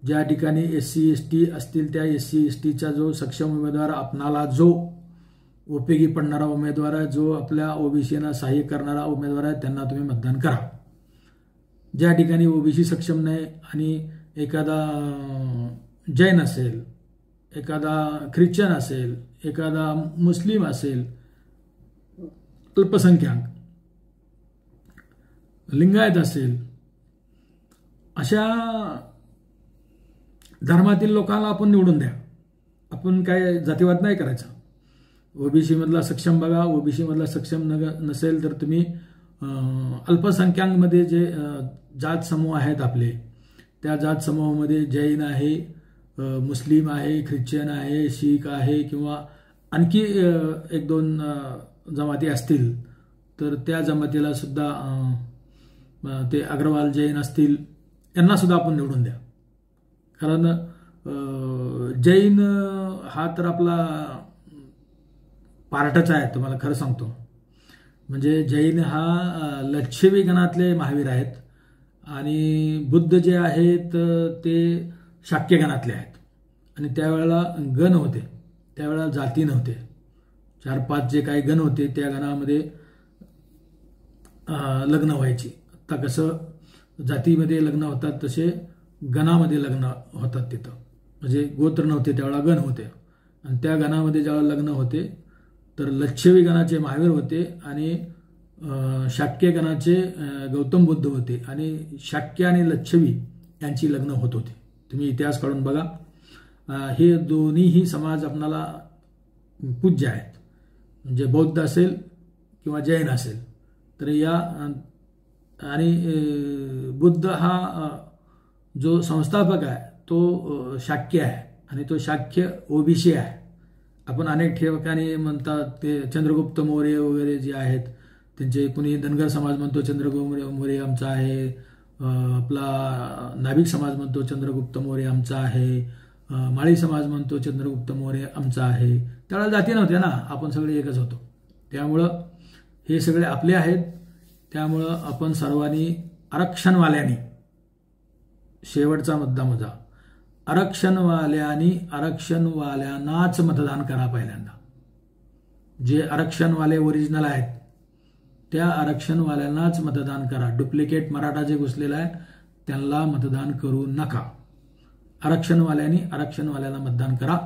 ज्या ठिकाणी SC ST असतील त्या SC STचा जो सक्षम उमेदवार, आपणाला जो उपयोगी पडणारा उमेदवार आहे, जो आपल्या ओबीसीना सहाय्य करणारा उमेदवार आहे, त्यांना तुम्ही मतदान करा. ज्या ठिकाणी ओबीसी सक्षम नाही आणि एखादा जैन असेल, एखादा ख्रिश्चन असेल, एखादा मुस्लिम असेल, अल्पसंख्याक, लिंगायत असेल, अशा धर्मातील लोकांना आपण निवडून द्या. आपण काय जातीवाद नाही करायचा. ओबीसी मधला सक्षम बघा. ओबीसी मधला सक्षम नसेल तर तुम्ही अल्पसंख्याकांमध्ये जे जात समूह आहेत आपले, त्या जात समूहामध्ये जैन आहे, मुस्लिम आहे, ख्रिश्चन आहे, शीख आहे किंवा आणखी एक दोन जमाती असतील तर त्या जमातीला सुद्धा ते अग्रवाल जैन असतील यांना सुद्धा आपण निवडून द्या. कारण जैन हा तर आपला पार्टच आहे, तुम्हाला खरं सांगतो. म्हणजे जैन हा लच्छवी गणातले महावीर आहेत आणि बुद्ध जे आहेत ते शाक्य गणातले आहेत. आणि त्यावेळेला गण होते, त्यावेळेला जाती नव्हते. 4-5 जे काही गण होते त्या गणामध्ये लग्न व्हायची. आता कसं जातीमध्ये लग्न होतात तसे गणामध्ये लग्न होतात तिथं. म्हणजे गोत्र नव्हते त्यावेळेला गण होते आणि त्या गणामध्ये ज्यावेळेला लग्न होते तर लच्छवी गणाचे महावीर होते आणि शाक्य गणाचे गौतम बुद्ध होते आणि शाक्य आणि लच्छवी यांची लग्न होत होते. तुम्ही इतिहास काढून बघा. हे दोन्हीही समाज आपणाला पूज्य आहेत. म्हणजे बौद्ध असेल किंवा जैन असेल तर या आणि बुद्ध हा जो संस्थापक आहे तो शाक्य आहे आणि तो शाक्य ओबीसी आहे. आपण अनेक ठिकाणी म्हणतात ते चंद्रगुप्त मौर्य वगैरे जे आहेत त्यांचे, कुणी धनगर समाज म्हणतो चंद्रगुप्त मौर्य आमचा आहे, आपला नाभिक समाज म्हणतो चंद्रगुप्त मौर्य आमचा आहे, माळी समाज म्हणतो चंद्रगुप्त मौर्य आमचा आहे. त्यावेळेला जाती नव्हत्या ना, आपण सगळे एकच होतो. त्यामुळं हे सगळे आपले आहेत. त्यामुळं आपण सर्वांनी आरक्षणवाल्यांनी, शेवटचा मुद्दा माझा, आरक्षणवाल्यांनाच मतदान करा. पहिल्यांदा जे आरक्षणवाले ओरिजिनल आहेत त्या आरक्षणवाल्यांनाच मतदान करा. डुप्लिकेट मराठा जे घुसलेला आहे त्यांना मतदान करू नका. आरक्षणवाल्याला मतदान करा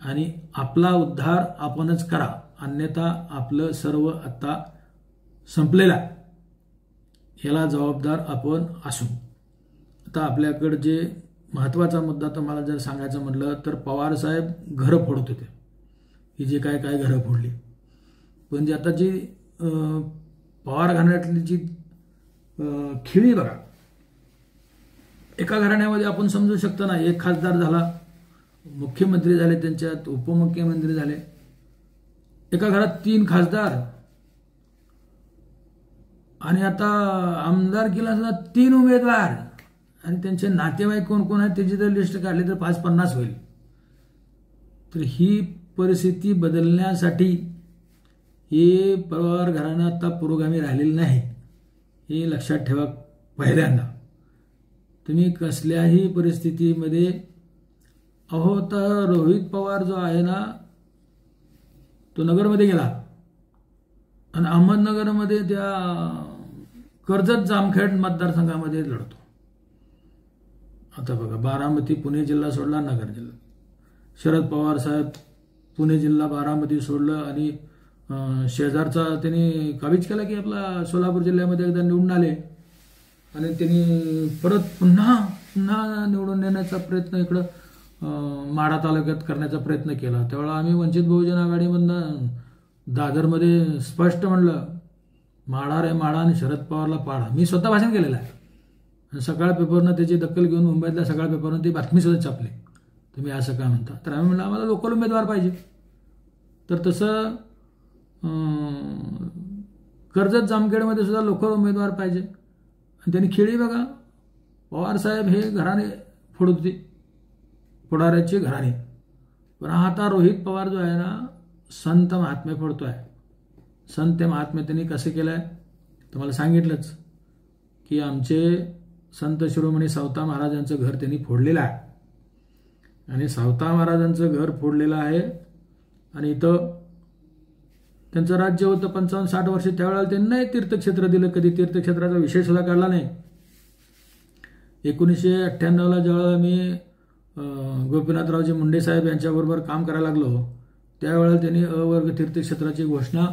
आणि आपला उद्धार आपणच करा. अन्यथा आपलं सर्व आता संपलेलं आहे. याला जबाबदार आपण असू. आता आपल्याकडे जे महत्त्वाचा मुद्दा तुम्हाला जर सांगायचं म्हटलं तर पवार साहेब घरं फोडत होते. ही जे काय घरं फोडली, पण जी आता जी पवार घराण्यातली जी खिळी बघा. एका घराण्यामध्ये आपण समजू शकतो ना, एक खासदार झाला, मुख्यमंत्री झाले, त्यांच्यात उपमुख्यमंत्री झाले. एका घरात 3 खासदार आणि आता आमदारकीला सुद्धा 3 उमेदवार आणि त्यांचे नातेवाईक कोण कोण आहेत त्याची जर लिस्ट काढली तर 5-50 होईल. तर ही परिस्थिती बदलण्यासाठी हे पवार घराणं आता पुरोगामी राहिलेलं नाही, हे लक्षात ठेवा. पहिल्यांदा तुम्ही कसल्याही परिस्थितीमध्ये अहो, तर रोहित पवार जो आहे ना तो नगरमध्ये गेला आणि अहमदनगरमध्ये त्या कर्जत जामखेड मतदारसंघामध्ये लढतो. आता बघा, बारामती पुणे जिल्हा सोडला, नगर जिल्हा. शरद पवार साहेब पुणे जिल्हा बारामती सोडलं आणि शेजारचा त्यांनी काबीज केला की आपला सोलापूर जिल्ह्यामध्ये एकदा निवडून आले आणि त्यांनी परत पुन्हा निवडून येण्याचा प्रयत्न इकडं माढा तालुक्यात करण्याचा प्रयत्न केला. त्यावेळेला आम्ही वंचित बहुजन आघाडीमधनं दादरमध्ये स्पष्ट म्हणलं, माढा रे माढा आणि शरद पवारला पाडा. मी स्वतः भाषण केलेलं आहे. सकाळ पेपरनं त्याची दखल घेऊन मुंबईतल्या सकाळ पेपरनं ती बातमी सुद्धा छापली. तुम्ही असं काय म्हणता? तर आम्ही म्हणलं आम्हाला लोकल उमेदवार पाहिजे. तर तसं कर्जत जामखेडमध्ये सुद्धा लोकल उमेदवार पाहिजे. आणि त्यांनी खेळी बघा, पवार साहेब हे घराणे फोडत होते, पुढाऱ्याचे घराणे. पण आता रोहित पवार जो आहे ना संत महात्मे फोडतोय. संत महात्मे त्यांनी कसे केलंय तुम्हाला सांगितलंच की आमचे संत शिरोमणी सावता महाराजांचं घर त्यांनी फोडलेलं आहे आणि सावता महाराजांचं घर फोडलेलं आहे आणि इथं त्यांचं राज्य होतं 55-60 वर्ष. त्यावेळेला त्यांनी नाही तीर्थक्षेत्र दिलं, कधी तीर्थक्षेत्राचा विषय सुद्धा काढला नाही. 1998ला ज्यावेळेला मी गोपीनाथरावजी मुंडे साहेब यांच्याबरोबर काम करायला लागलो त्यावेळेला त्यांनी अवर्ग तीर्थक्षेत्राची घोषणा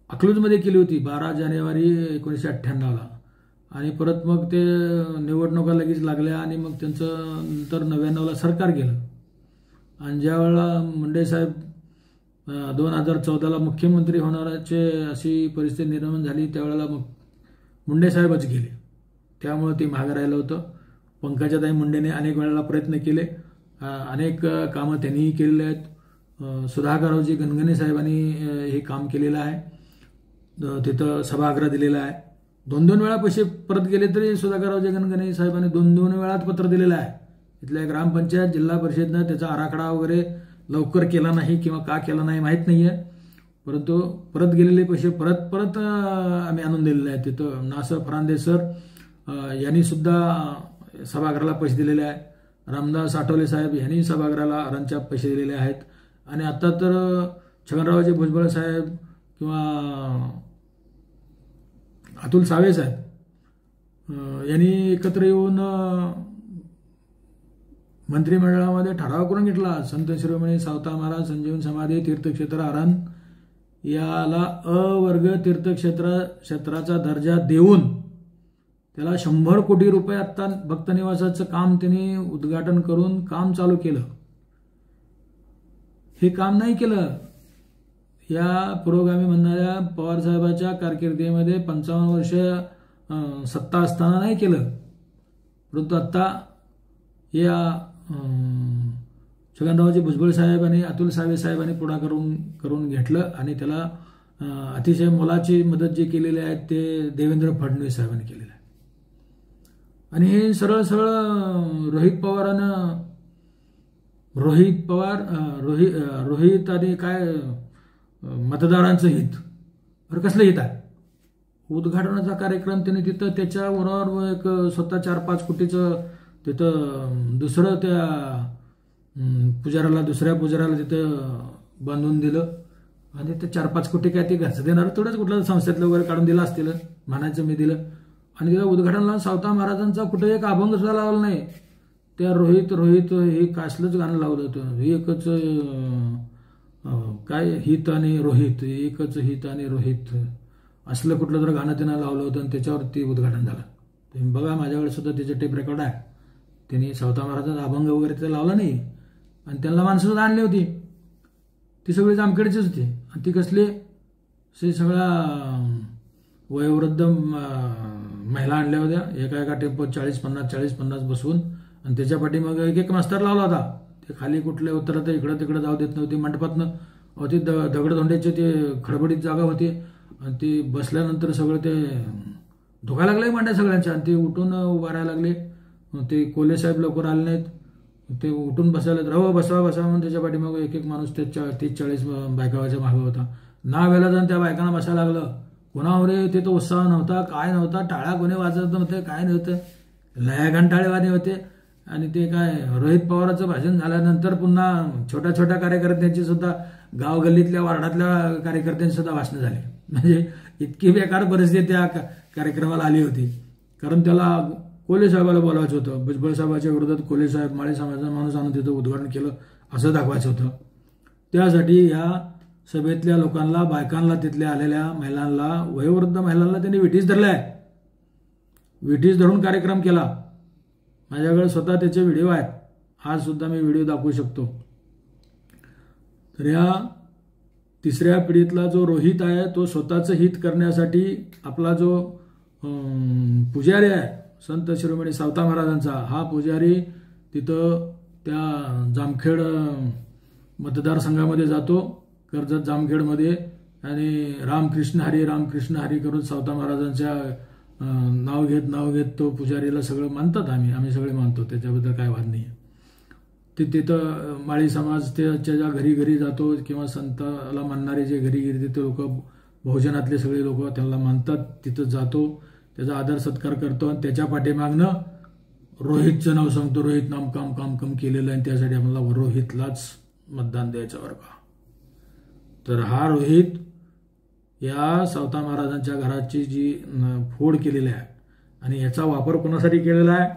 अकलूजमध्ये केली होती 12 जानेवारी 1998ला. आणि परत मग ते निवडणुका लगेच लागल्या आणि मग त्यांचं नंतर 99ला सरकार गेलं. आणि ज्यावेळेला मुंडे साहेब 2014ला मुख्यमंत्री होणाराचे अशी परिस्थिती निर्माण झाली त्यावेळेला मग मुंडे साहेबच गेले. त्यामुळे ते मागे राहिलं होतं. पंकजाताई मुंडेने अनेक वेळेला प्रयत्न केले अनेक कामं त्यांनीही केलेली आहेत. सुधाकररावजी गणगणे साहेबांनी हे काम केलेलं आहे. तिथं सभागृह दिलेला आहे. 2-2 वेळा पैसे परत गेले तरी सुधाकररावजी गणगणे साहेबांनी 2-2 वेळात पत्र दिलेलं आहे. इथल्या ग्रामपंचायत जिल्हा परिषदनं त्याचा आराखडा वगैरे लवकर केला नाही किंवा का केला नाही माहीत नाही आहे, परंतु परत गेलेले पैसे परत आम्ही आणून दिलेले आहेत. तिथं नासर फरांदे सर यांनी सुद्धा सभागृहाला पैसे दिलेले आहे. रामदास आठवले साहेब यांनी सभागृहाला अरांच्या पैसे दिलेले आहेत. आणि आता तर छगनरावजी भुजबळ साहेब किंवा अतुल सावे साहेब यांनी एकत्र येऊन मंत्रिमंडळामध्ये ठराव करून घेतला. संत शिरोमणी सावता महाराज संजीवन समाधी तीर्थक्षेत्र अरण याला अवर्ग तीर्थक्षेत्राचा दर्जा देऊन त्याला 100 कोटी रुपये आता भक्तनिवासाचं काम त्यांनी उद्घाटन करून काम चालू केलं. हे काम नाही केलं या पुरोगामी म्हणणाऱ्या पवार साहेबाच्या कारकिर्दीमध्ये 55 वर्ष सत्ता असताना नाही केलं. परंतु आता या छगनरावजी भुजबळ साहेब आणि अतुल सावे साहेबांनी पुढाकार करून घेतलं आणि त्याला अतिशय मोलाची मदत जी केलेली आहे ते देवेंद्र फडणवीस साहेबांनी केलेलं आहे. आणि हे सरळ रोहित आणि काय मतदारांचं हित, बरं कसलं हित आहे. उद्घाटनाचा कार्यक्रम त्यांनी तिथं त्याच्याबरोबर एक स्वतः 4-5 कोटीचं तिथं दुसरं त्या दुसऱ्या पुजाऱ्याला तिथं बांधून दिलं. आणि ते 4-5 कोटी काय ते घरचं देणार थोडंच कुठल्या संस्थेतलं वगैरे काढून दिलं असतील म्हणायचं मी दिलं. आणि तिथं उद्घाटनाला सावता महाराजांचा कुठे एक अभंग सुद्धा लावला नाही. त्या रोहित हे कासलंच गाणं लावलं होतं. हे एकच काय हित आणि रोहित, एकच हित आणि रोहित असलं कुठलं तर गाणं त्यांना लावलं होतं आणि त्याच्यावर ते उद्घाटन झालं. तुम्ही बघा माझ्याकडे सुद्धा त्याचे टेप रेकॉर्ड आहे. त्यांनी सावता महाराजांचा अभंग वगैरे ते लावला नाही. आणि त्यांना माणसं सुद्धा आणली होती. ती सगळी जामखेडचीच होती. आणि ती कसली सगळ्या वयोवृद्ध महिला आणल्या होत्या. एका टेम्पोत 40-50 बसवून. आणि त्याच्या पाठीमाग एक मास्तर लावला होता. ते खाली कुठले उतरत इकडं तिकडं जाऊ देत नव्हती. मंडपातनं ती दगडधोंड्याची ते खडबडीत जागा होती. आणि ती बसल्यानंतर सगळं ते धुकायला लागले मांड्या सगळ्यांच्या. आणि ते उठून उभा राहायला लागले. ते कोले साहेब लवकर आले नाहीत. ते उठून बसायला रवा बसावा म्हणून त्याच्या पाठीमाग एक माणूस 30-40 बायकावाच्या मागे होता. वेळेला जाऊन त्या बायकांना बसायला लागलं. कोणावर ते तो उत्साह नव्हता, काय नव्हता, टाळ्या कोणी वाजत नव्हते, काय नव्हतं, लयाघन टाळेवादी होते. आणि ते काय रोहित पवारांचं भाषण झाल्यानंतर पुन्हा छोट्या कार्यकर्त्यांची सुद्धा गावगल्लीतल्या वार्डातल्या कार्यकर्त्यांची सुद्धा भाषणं झाली. म्हणजे इतकी बेकार परिस्थिती त्या कार्यक्रमाला आली होती. कारण त्याला कोले साहेबाला बोलायचं होतं. भुजबळ साहेबाच्या विरोधात कोले साहेब माळी समाजाचा माणूस आणून तिथं उद्घाटन केलं असं दाखवायचं होतं. त्यासाठी या सभेतल्या लोकांना, बायकांना, तिथल्या आलेल्या महिलांना, वयोवृद्ध महिलांना त्यांनी विठीस धरलाय. विठीस धरून कार्यक्रम केला. माझ्याकडे स्वतः त्याचे व्हिडिओ आहेत. आज सुद्धा मी व्हिडिओ दाखवू शकतो. तर या तिसऱ्या पिढीतला जो रोहित आहे तो स्वतःचं हित करण्यासाठी आपला जो पुजारी आहे संत शिरोमणी सावता महाराजांचा, हा पुजारी तिथं त्या जामखेड मतदारसंघामध्ये जातो, कर्जत जामखेडमध्ये, आणि रामकृष्ण हरी करून सावता महाराजांच्या नाव घेत तो पुजारीला सगळं मानतात. आम्ही सगळे मानतो, त्याच्याबद्दल काय वाद नाही. तिथं माळी समाज त्याच्या घरी जातो किंवा संताला मानणारे जे घरी तिथे लोक, बहुजनातले सगळे लोक त्यांना मानतात. तिथं जातो, त्याचा आदर सत्कार करतो आणि त्याच्या पाठीमागनं रोहितचं नाव सांगतो. रोहित नाम काम केलेलं आहे, त्यासाठी आम्हाला रोहितलाच मतदान द्यायचं बरं का. तर हा रोहित या सावता महाराजांच्या घराची जी फोड केलेली आहे आणि याचा वापर कोणासाठी केलेला आहे,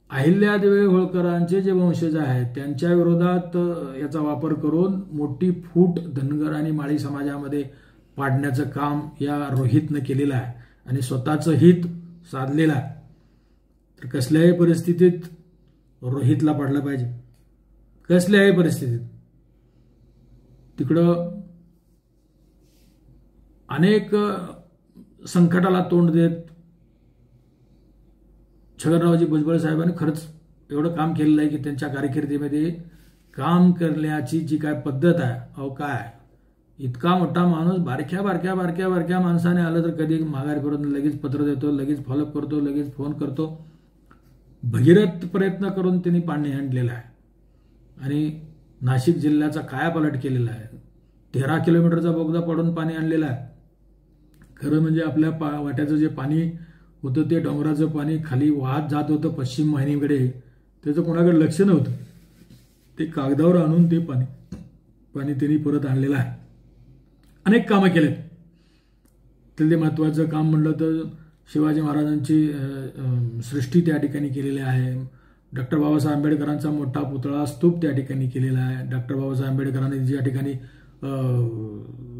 अहिल्यादेवी होळकरांचे जे वंशज आहेत त्यांच्या विरोधात याचा वापर करून मोठी फूट धनगर आणि माळी समाजामध्ये पाडण्याचं काम या रोहितनं केलेलं आहे आणि स्वतःचं हित साधलेलं आहे. तर कसल्याही परिस्थितीत रोहितला पाडलं पाहिजे, कसल्याही परिस्थितीत. तिकडं अनेक संकटाला तोंड देत छगनरावजी भुजबळ साहेबांनी खरंच एवढं काम केलेलं आहे की त्यांच्या कारकिर्दीमध्ये काम करण्याची जी काय पद्धत आहे, अहो काय इतका मोठा माणूस बारक्या बारक्या बारक्या बारक्या माणसाने आलं तर कधी माघारी परत लगेच पत्र देतो, लगेच फॉलोअप करतो, लगेच फोन करतो. भगीरथ प्रयत्न करून त्यांनी पाणी आणलेलं आहे आणि नाशिक जिल्ह्याचा कायापालट केलेला आहे. 13 किलोमीटरचा बोगदा पडून पाणी आणलेलं आहे. खरं म्हणजे आपल्या वाट्याचं जे पाणी होतं ते डोंगराचं पाणी खाली वाहत जात होतं पश्चिम वाहिनीकडे, त्याचं कोणाकडे लक्ष नव्हतं. ते कागदावर आणून ते पाणी त्यांनी परत आणलेलं आहे. अनेक कामं केलेत. त्यातले महत्त्वाचं काम म्हणलं तर शिवाजी महाराजांची सृष्टी त्या ठिकाणी केलेली आहे. डॉक्टर बाबासाहेब आंबेडकरांचा मोठा पुतळा स्तूप त्या ठिकाणी केलेला आहे. डॉक्टर बाबासाहेब आंबेडकरांनी ज्या ठिकाणी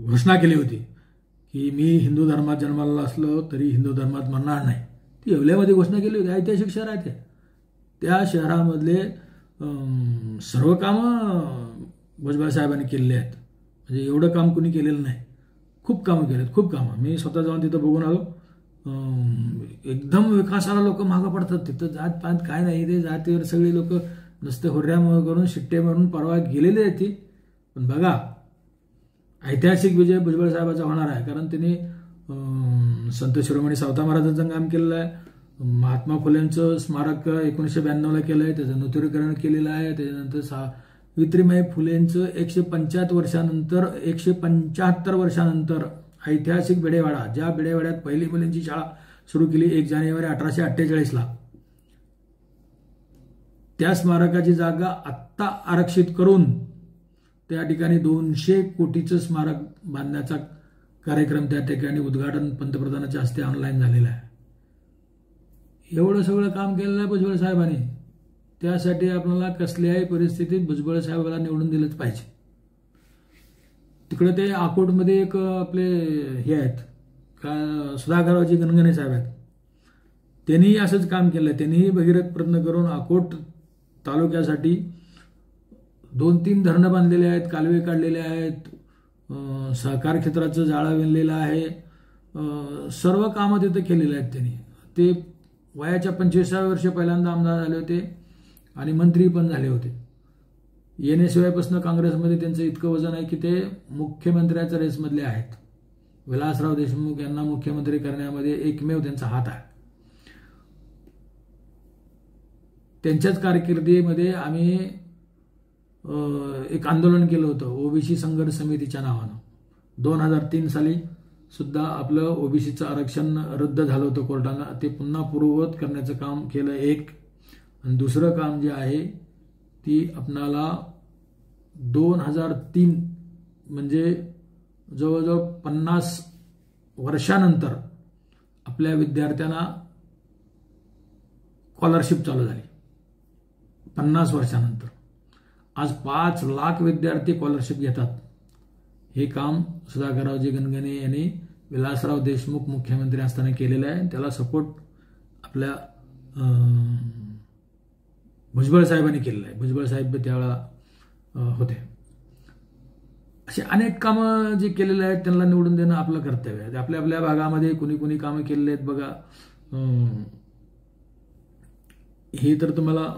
घोषणा केली होती की मी हिंदू धर्मात जन्माला असलो तरी हिंदू धर्मात म्हणणार नाही, ती येवल्यामध्ये घोषणा केली होती. ऐतिहासिक शहर आहे ते. त्या शहरामधले सर्व कामं भुजबळ साहेबांनी केलेली आहेत. म्हणजे एवढं काम कुणी केलेलं नाही. खूप कामं केलेत, खूप कामं. मी स्वतः जाऊन तिथं बघून आलो. एकदम विकासाला लोक मागं पडतात. तिथं जात पात काय नाही, ते जातीवर सगळी लोक नुसते हुर्ऱ्या करून शिट्टे मारून परवा गेलेले आहेत ती. पण बघा ऐतिहासिक विजय भुजबळ साहेबाचा होणार आहे. कारण त्यांनी संत शिरोमणी सावता महाराजांचं काम केलेलं आहे. महात्मा फुलेंचं स्मारक 1992ला केलं आहे, त्याचं नूतनीकरण केलेलं आहे. त्याच्यानंतर सावित्रीबाई फुलेंचं 175 वर्षानंतर ऐतिहासिक बेडेवाडा, ज्या बेडेवाड्यात पहिली मुलींची शाळा सुरू केली 1 जानेवारी 1848ला, त्या स्मारकाची जागा आत्ता आरक्षित करून त्या ठिकाणी 200 कोटीचं स्मारक बांधण्याचा कार्यक्रम त्या ठिकाणी उद्घाटन पंतप्रधानाच्या हस्ते ऑनलाईन झालेला आहे. एवढं सगळं काम केलेलं आहे भुजबळ साहेबांनी. त्यासाठी आपल्याला कसल्याही परिस्थितीत भुजबळ साहेबाला निवडून दिलंच पाहिजे. तिकडे ते अकोटमध्ये एक आपले हे आहेत का सुधाकररावजी गणगणे साहेब आहेत. त्यांनीही असंच काम केलं. त्यांनीही भगीरथ प्रयत्न करून अकोट तालुक्यासाठी 2-3 धरणं बांधलेले आहेत, कालवे काढलेले आहेत, सहकार क्षेत्राचं जाळं विणलेलं आहे. सर्व कामं तिथं केलेली आहेत त्यांनी. ते वयाच्या 25व्या वर्षी पहिल्यांदा आमदार झाले होते आणि मंत्री पण झाले होते. येण्याशिवायपासून काँग्रेसमध्ये त्यांचं इतकं वजन आहे की ते मुख्यमंत्र्याच्या रेसमधले आहेत. विलासराव देशमुख यांना मुख्यमंत्री करण्यामध्ये एकमेव त्यांचा हात आहे. त्यांच्याच कारकिर्दीमध्ये आम्ही एक आंदोलन केलं होतं ओबीसी संघर्ष समितीच्या नावानं. 2003 साली सुद्धा आपलं ओबीसीचं आरक्षण रद्द झालं होतं कोर्टानं. ते पुन्हा पूर्ववत करण्याचं काम केलं एक. आणि दुसरं काम जे आहे ती आपणाला 2003 म्हणजे जवळजवळ 50 वर्षानंतर आपल्या विद्यार्थ्यांना स्कॉलरशिप चालू झाली. 50 वर्षानंतर आज 5 लाख विद्यार्थी स्कॉलरशिप घेतात. हे काम सुधाकररावजी गणगणे यांनी विलासराव देशमुख मुख्यमंत्री असताना केलेलं आहे. त्याला सपोर्ट आपल्या भुजबळ साहेबांनी केलेलं आहे. भुजबळ साहेब त्यावेळेला होते. असे अनेक कामं जे केलेले आहेत त्यांना निवडून देणं आपलं कर्तव्य आहे. आपल्या आपल्या भागामध्ये कुणी कामं केलेली आहेत बघा. हे तर तुम्हाला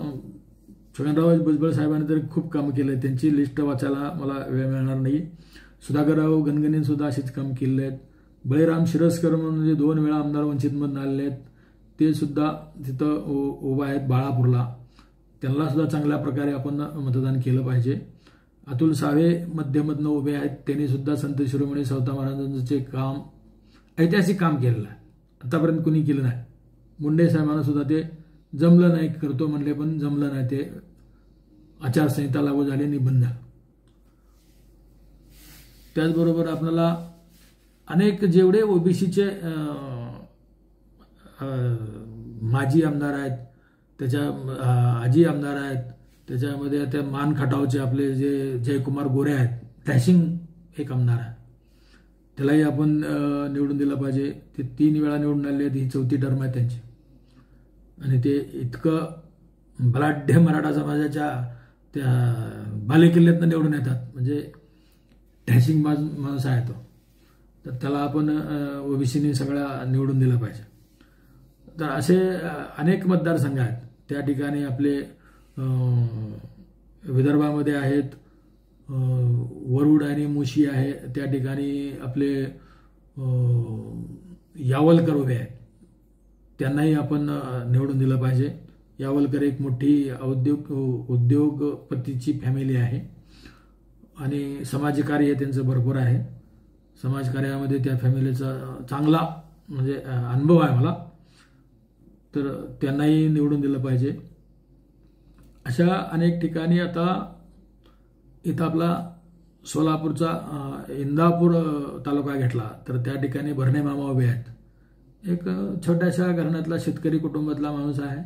छगनराव भुजबळ साहेबांनी तर खूप कामं केलं आहे. त्यांची लिस्ट वाचायला मला वेळ मिळणार नाही. सुधाकरराव गणगणे सुद्धा असेच काम केलेले आहेत. बळीराम शिरस्कर म्हणून जे 2 वेळा आमदार वंचितमधून आलेले आहेत ते सुद्धा तिथं उभा आहेत बाळापूरला. त्यांना सुद्धा चांगल्या प्रकारे आपण मतदान केलं पाहिजे. अतुल सावे मध्यमधनं उभे आहेत. त्यांनी सुद्धा संत शिरोमणी सावता महाराजांचे काम ऐतिहासिक काम केलेलं आहे. आतापर्यंत कुणी केलं नाही. मुंडे साहेबांना सुद्धा ते जमलं नाही. करतो म्हणले पण जमलं नाही. ते आचारसंहिता लागू झाली, निबंध. त्याचबरोबर आपल्याला अनेक जेवढे ओबीसीचे माजी आमदार आहेत, त्याच्या आजी आमदार आहेत, त्याच्यामध्ये त्या मान खटावचे आपले जे जयकुमार गोरे आहेत, डॅशिंग एक आमदार आहे, त्यालाही आपण निवडून दिलं पाहिजे. ते 3 वेळा निवडून आले आहेत. ही 4थी टर्म आहे त्यांची. आणि ते इतकं बलाढ्य मराठा समाजाच्या त्या बालेकिल्ल्यातनं निवडून येतात. म्हणजे डॅशिंग माणूस आहे तो. तर त्याला आपण ओबीसीने सगळ्या निवडून दिलं पाहिजे. तर असे अनेक मतदारसंघ आहेत. त्या ठिकाणी आपले विदर्भामध्ये आहेत, वरुड आणि मुशी आहे, त्या ठिकाणी आपले यावलकर उभे आहेत, त्यांनाही आपण निवडून दिलं पाहिजे. यावलकर एक मोठी उद्योगपतीची फॅमिली आहे आणि समाजकार्य त्यांचं भरपूर आहे. समाजकार्यामध्ये त्या फॅमिलीचा चांगला म्हणजे अनुभव आहे मला, तर त्यांनाही निवडून दिलं पाहिजे. अशा अनेक ठिकाणी आता इथं आपला सोलापूरचा इंदापूर तालुका घेतला तर त्या ठिकाणी भरणे मामा उभे आहेत. एक छोट्याशा घराण्यातला शेतकरी कुटुंबातला माणूस आहे.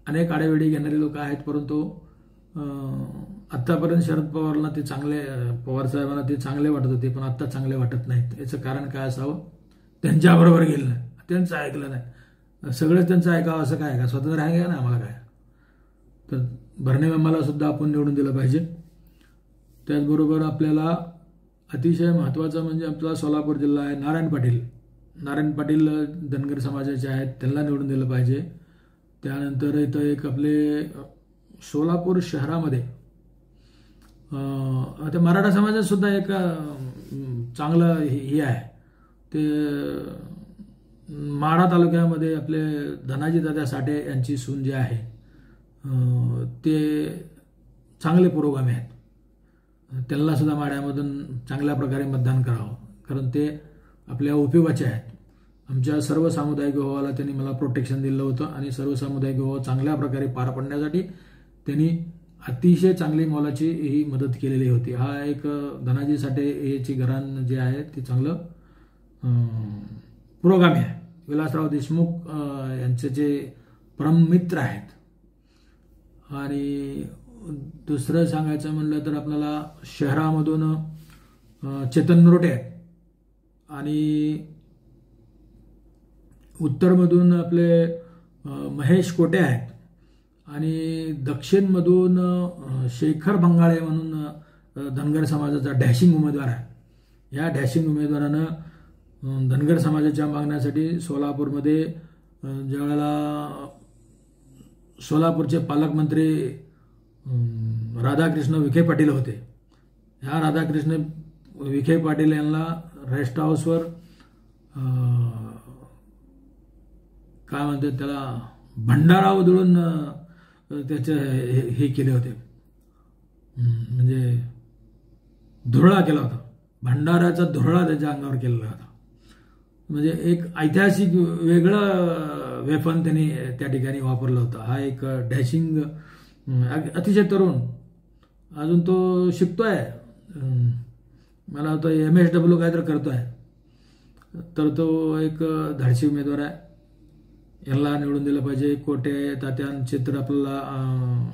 अनेक आडेवेडी घेणारे लोक आहेत, परंतु आत्तापर्यंत शरद पवारला ते चांगले, पवार साहेबांना ते चांगले वाटत होते, पण आत्ता चांगले वाटत नाहीत. याचं कारण काय असावं? त्यांच्याबरोबर गेलं नाही, त्यांचं ऐकलं नाही. सगळंच त्यांचं ऐकावं असं काय का? स्वतंत्र आहे का ना आम्हाला काय? तर भरणे मामाला सुद्धा आपण निवडून दिलं पाहिजे. त्याचबरोबर आपल्याला अतिशय महत्त्वाचं म्हणजे आपला सोलापूर जिल्हा आहे, नारायण पाटील धनगर समाजाचे आहेत, त्यांना निवडून दिलं पाहिजे. त्यानंतर इथं एक आपले सोलापूर शहरामध्ये आता मराठा समाजात सुद्धा एक चांगलं हे आहे, ते माढा तालुक्यामध्ये आपले धनाजी दादा साठे यांची सून जे आहे ते चांगले पुरोगामी आहेत. त्यांना सुद्धा माढ्यामधून चांगल्या प्रकारे मतदान करावं, कारण ते आपल्या उपयोगाचे आहेत. आमच्या सर्व सामुदायिक विवाहाला त्यांनी मला प्रोटेक्शन दिलं होतं आणि सर्व सामुदायिक विवाह चांगल्या प्रकारे पार पाडण्यासाठी त्यांनी अतिशय चांगली मोलाची ही मदत केलेली होती. हा एक धनाजी साठे याची घराण जे आहे ते चांगलं पुरोगामी आहे. विलासराव देशमुख यांचे जे परममित्र आहेत. आणि दुसरं सांगायचं म्हणलं तर आपल्याला शहरामधून चेतन नरोटे आहेत आणि उत्तरमधून आपले महेश कोटे आहेत आणि दक्षिणमधून शेखर बंगाळे म्हणून धनगर समाजाचा डॅशिंग उमेदवार आहे. या डॅशिंग उमेदवारानं धनगर समाजाच्या मागण्यासाठी सोलापूरमध्ये ज्यावेळेला सोलापूरचे पालकमंत्री राधाकृष्ण विखे पाटील होते, ह्या राधाकृष्ण विखे पाटील यांना रेस्ट हाऊसवर काय म्हणतात त्याला भंडारा उधळून त्याचे हे केले होते, म्हणजे धुरळा केला होता. भंडाऱ्याचा धुरळा त्याच्या अंगावर केलेला होता. म्हणजे एक ऐतिहासिक वेगळं वेपन त्यांनी त्या ठिकाणी वापरलं होतं. हा एक डॅशिंग अतिशय तरुण, अजून तो शिकतोय, मला वाटतं MSW काहीतरी करतोय, तर तो एक धाडसी उमेदवार आहे. यांना निवडून दिलं पाहिजे. कोटे तात्यांचे तर आपल्याला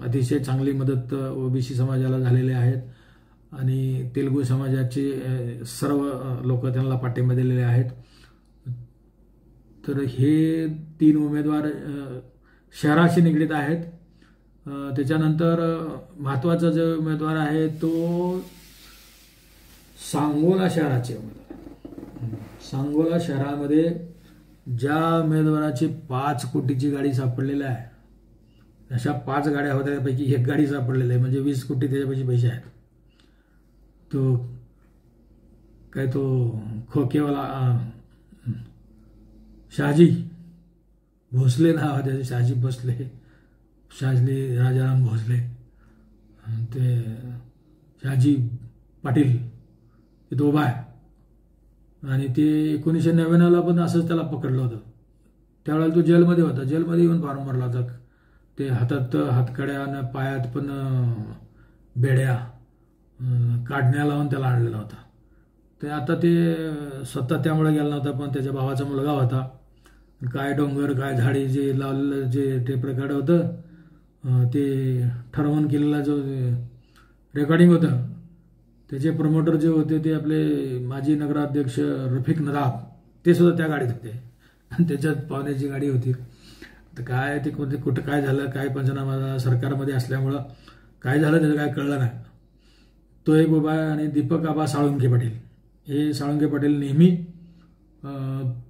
अतिशय चांगली मदत ओबीसी समाजाला झालेले आहेत आणि तेलुगू समाजाचे सर्व लोक त्यांना पाठिंबा दिलेले आहेत. तर हे 3 उमेदवार शहराशी निगडीत आहेत. त्याच्यानंतर महत्त्वाचा जो उमेदवार आहे तो सांगोला शहराचे उमेदवार. सांगोला शहरामध्ये ज्या उमेदवाराची 5 कोटीची गाडी सापडलेली आहे, अशा 5 गाड्या होत्या, त्यापैकी 1 गाडी सापडलेली आहे, म्हणजे 20 कोटी त्याच्यापैकी पैसे आहेत. तो काय तो खोकेवाला शहाजी भोसले नाव आहे त्याचे, शहाजी भोसले, शहाजी राजाराम भोसले, ते शहाजी पाटील इथं उभा आहे. आणि ते 1999ला पण असंच त्याला पकडलं होतं. त्यावेळेला तो जेलमध्ये होता, जेलमध्ये येऊन फॉर्म भरला होता. ते हातात हातकड्या आणि पायात पण बेड्या काढण्या लावून त्याला आणलेला होता. ते आता ते स्वतः त्यामुळे गेला नव्हता, पण त्याच्या भावाचा मुलगा होता. काय डोंगर काय झाडी जे लावलेलं जे टेप रेकॉर्ड होतं ते ठरवून केलेला जो रेकॉर्डिंग होतं, त्याचे प्रमोटर जे होते ते आपले माजी नगराध्यक्ष रफिक नदाब, ते सुद्धा त्या गाडीत होते आणि त्याच्यात पाहुण्याची गाडी होती. तर काय ते कुठं काय झालं, काय पंचनामा सरकारमध्ये असल्यामुळं काय झालं त्याचं काय कळलं नाही. तो एक उभा आहे. आणि दीपक आबा साळुंखे पाटील, हे साळुंखे पाटील नेहमी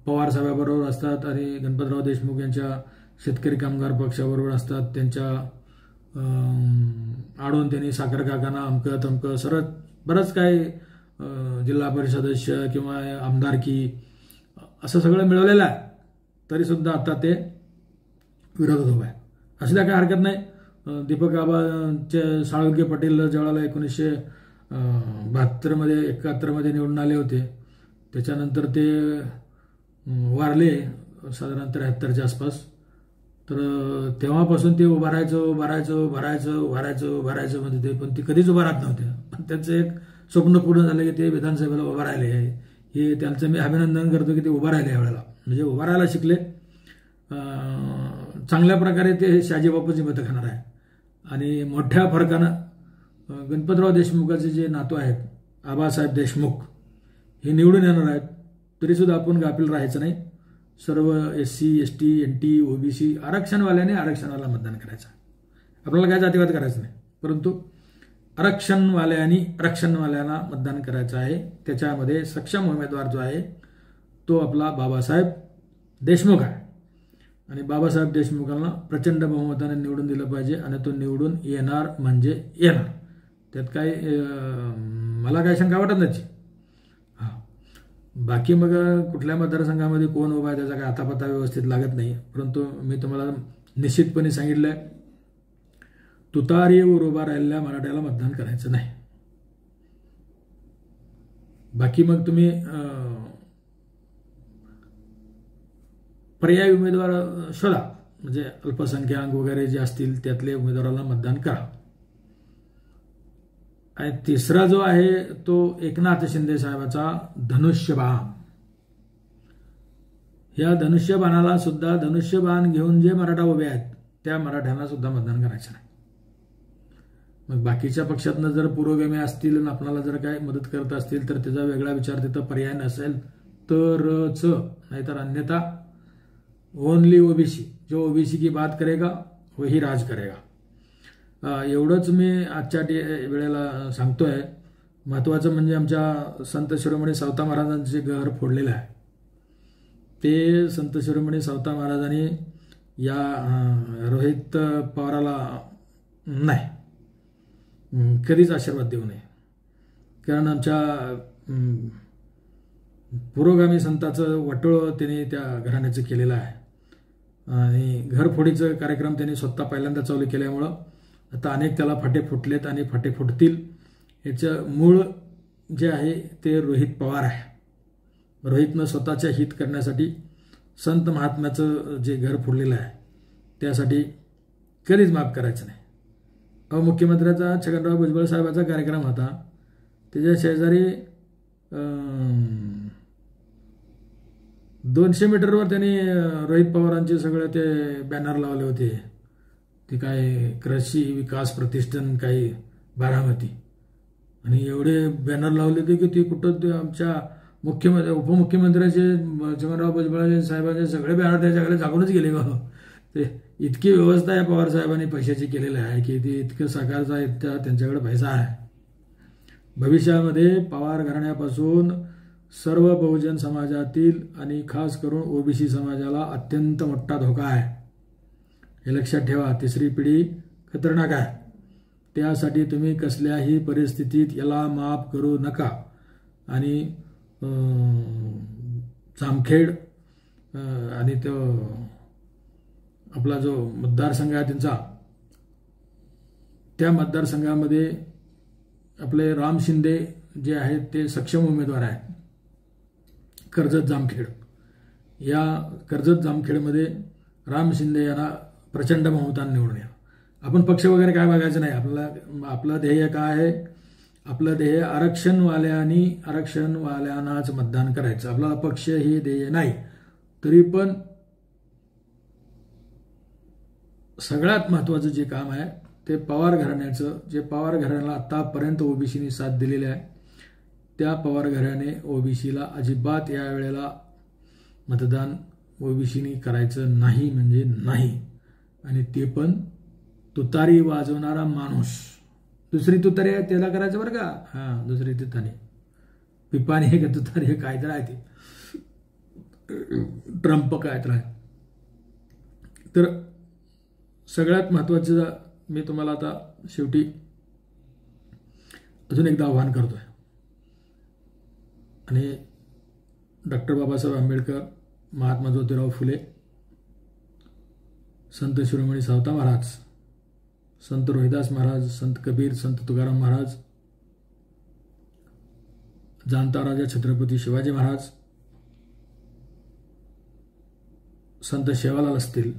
पवार साहेबाबरोबर असतात आणि गणपतराव देशमुख यांच्या शेतकरी कामगार पक्षाबरोबर असतात. त्यांच्या आडून त्यांनी साखर कारखाना अमकं तमकं सरळ बरंच काय जिल्हा परिषद सदस्य किंवा आमदारकी असं सगळं मिळवलेलं आहे, तरीसुद्धा आता ते विरोधात उभं आहे. असल्या काय हरकत नाही. दीपक आबाचे साळुंके पाटील ज्यावेळेला 1972 71 निवडून आले होते, त्याच्यानंतर ते वारले साधारण 73च्या आसपास. तर तेव्हापासून ते उभं राहायचं म्हणजे ते, पण ते कधीच उभं राहत नव्हते. पण त्यांचं एक स्वप्न पूर्ण झालं की ते विधानसभेला उभं राहिले आहे. हे त्यांचं मी अभिनंदन करतो की ते उभं राहिले यावेळेला, म्हणजे उभं राहायला शिकले. चांगल्या प्रकारे ते शहाजीबापूंची मतं खाणार आहे. आणि मोठ्या फरकानं गणपतराव देशमुखाचे जे नातू आहेत आबासाहेब देशमुख हे निवडून येणार आहेत. तरीसुद्धा आपण गाफील राहायचं नाही. सर्व SC ST NT OBC आरक्षणवाल्याने आरक्षणाला मतदान करायचं. आपल्याला काय जातीवाद करायचं नाही, परंतु आरक्षणवाल्यांना मतदान करायचं आहे. त्याच्यामध्ये सक्षम उमेदवार जो आहे तो आपला बाबासाहेब देशमुख आहे. आणि बाबासाहेब देशमुखांना प्रचंड बहुमताने निवडून दिलं पाहिजे. आणि तो निवडून येणार म्हणजे येणार, त्यात काय मला काय शंका वाटत नाही. बाकी मग कुठल्या मतदारसंघामध्ये कोण उभा आहे त्याचा काय आतापता व्यवस्थित लागत नाही. परंतु मी तुम्हाला निश्चितपणे सांगितलंय, तुतारीवर उभा राहिलेल्या मराठ्याला मतदान करायचं नाही. बाकी मग तुम्ही पर्यायी उमेदवार शोधा, म्हणजे अल्पसंख्याक वगैरे जे असतील त्यातले उमेदवाराला मतदान करा. आणि तिसरा जो आहे तो एकनाथ शिंदे साहेबाचा धनुष्यबाण. या धनुष्यबाणाला सुद्धा, धनुष्यबाण घेऊन जे मराठा उभे आहेत त्या मराठ्यांना सुद्धा मतदान करायचं नाही. मग बाकीच्या पक्षातनं जर पुरोगामी असतील आणि आपल्याला जर काय मदत करत असतील तर त्याचा वेगळा विचार तिथं पर्याय नसेल तरच, नाहीतर अन्यथा ओनली ओबीसी, जो ओबीसी की बात करेगा वही राज करेगा. एवढंच मी आजच्या वेळेला सांगतोय. महत्वाचं म्हणजे आमच्या संत शिरोमणी सावता महाराजांचे घर फोडलेलं आहे. ते संत शिरोमणी सावता महाराजांनी या रोहित पवाराला नाही कधीच आशीर्वाद देऊ नये. कारण आमच्या पुरोगामी संताचं वाटोळं त्यांनी त्या घराण्याचं केलेलं आहे. आणि घरफोडीचं कार्यक्रम त्यांनी स्वतः पहिल्यांदा चालू केल्यामुळं आता अनेक त्याला फाटे फुटलेत आणि फाटे फुटतील. याचं मूळ जे आहे ते रोहित पवार आहे. रोहितनं स्वतःच्या हित करण्यासाठी संत महात्म्याचं जे घर फोडलेलं आहे त्यासाठी कधीच माफ करायचं नाही. मुख्यमंत्र्याचा छगनराव भुजबळ साहेबाचा कार्यक्रम होता, त्याच्या शेजारी 200 मीटरवर त्यांनी रोहित पवारांचे सगळे ते बॅनर लावले होते. ते काय कृषी विकास प्रतिष्ठान काही बारामती, आणि एवढे बॅनर लावले होते की ते कुठं ते आमच्या उपमुख्यमंत्र्याचे छगनराव भुजबळ साहेबांचे सगळे बॅनर त्याच्याकडे झाकूनच गेले. ते इतकी व्यवस्था या पवार साहेबांनी पैशाची केलेली आहे की ते इतकं साकारचा इतका त्यांच्याकडे पैसा आहे. भविष्यामध्ये पवार घराण्यापासून सर्व बहुजन समाजातील आणि खास करून ओबीसी समाजाला अत्यंत मोठा धोका आहे. हे लक्षात ठेवा. तिसरी पिढी खतरनाक आहे. त्यासाठी तुम्ही कसल्याही परिस्थितीत याला माफ करू नका. आणि जामखेड आणि तो आपला जो मतदारसंघ आहे त्यांचा, त्या मतदारसंघामध्ये आपले राम शिंदे जे आहेत ते सक्षम उमेदवार आहेत. कर्जत जामखेड, या कर्जत जामखेडमध्ये राम शिंदे यांना प्रचंड बहुमताने निवडून या. आपण पक्ष वगैरे काय बघायचं नाही. आपलं ध्येय काय आहे? आपलं ध्येय आरक्षणवाल्यांनाच मतदान करायचं. आपला पक्ष हे ध्येय नाही. तरी पण सगळ्यात महत्वाचं जे काम आहे ते पवार घराण्याचं, जे पवार घराण्याला आतापर्यंत ओबीसीने साथ दिलेली आहे, त्या पवार घराणे ओबीसीला अजिबात या वेळेला मतदान ओबीसीने करायचं नाही म्हणजे नाही. आणि ते पण तुतारी वाजवणारा माणूस. दुसरी तुतारी आहे त्याला करायचं बरं का. हां, दुसरी तुतारी पिपाणी आहे का तुतारी हे काय तर आहे ते ट्रम्प काय तर आहे. तर सगळ्यात महत्वाचं मी तुम्हाला आता शेवटी अजून एकदा आवाहन करतोय आणि डॉक्टर बाबासाहेब आंबेडकर, महात्मा ज्योतिराव फुले, संत शिरोमणी सावता महाराज, संत रोहिदास महाराज, संत कबीर, संत तुकाराम महाराज, जाणता राजा छत्रपती शिवाजी महाराज, संत शेवालाल असतील,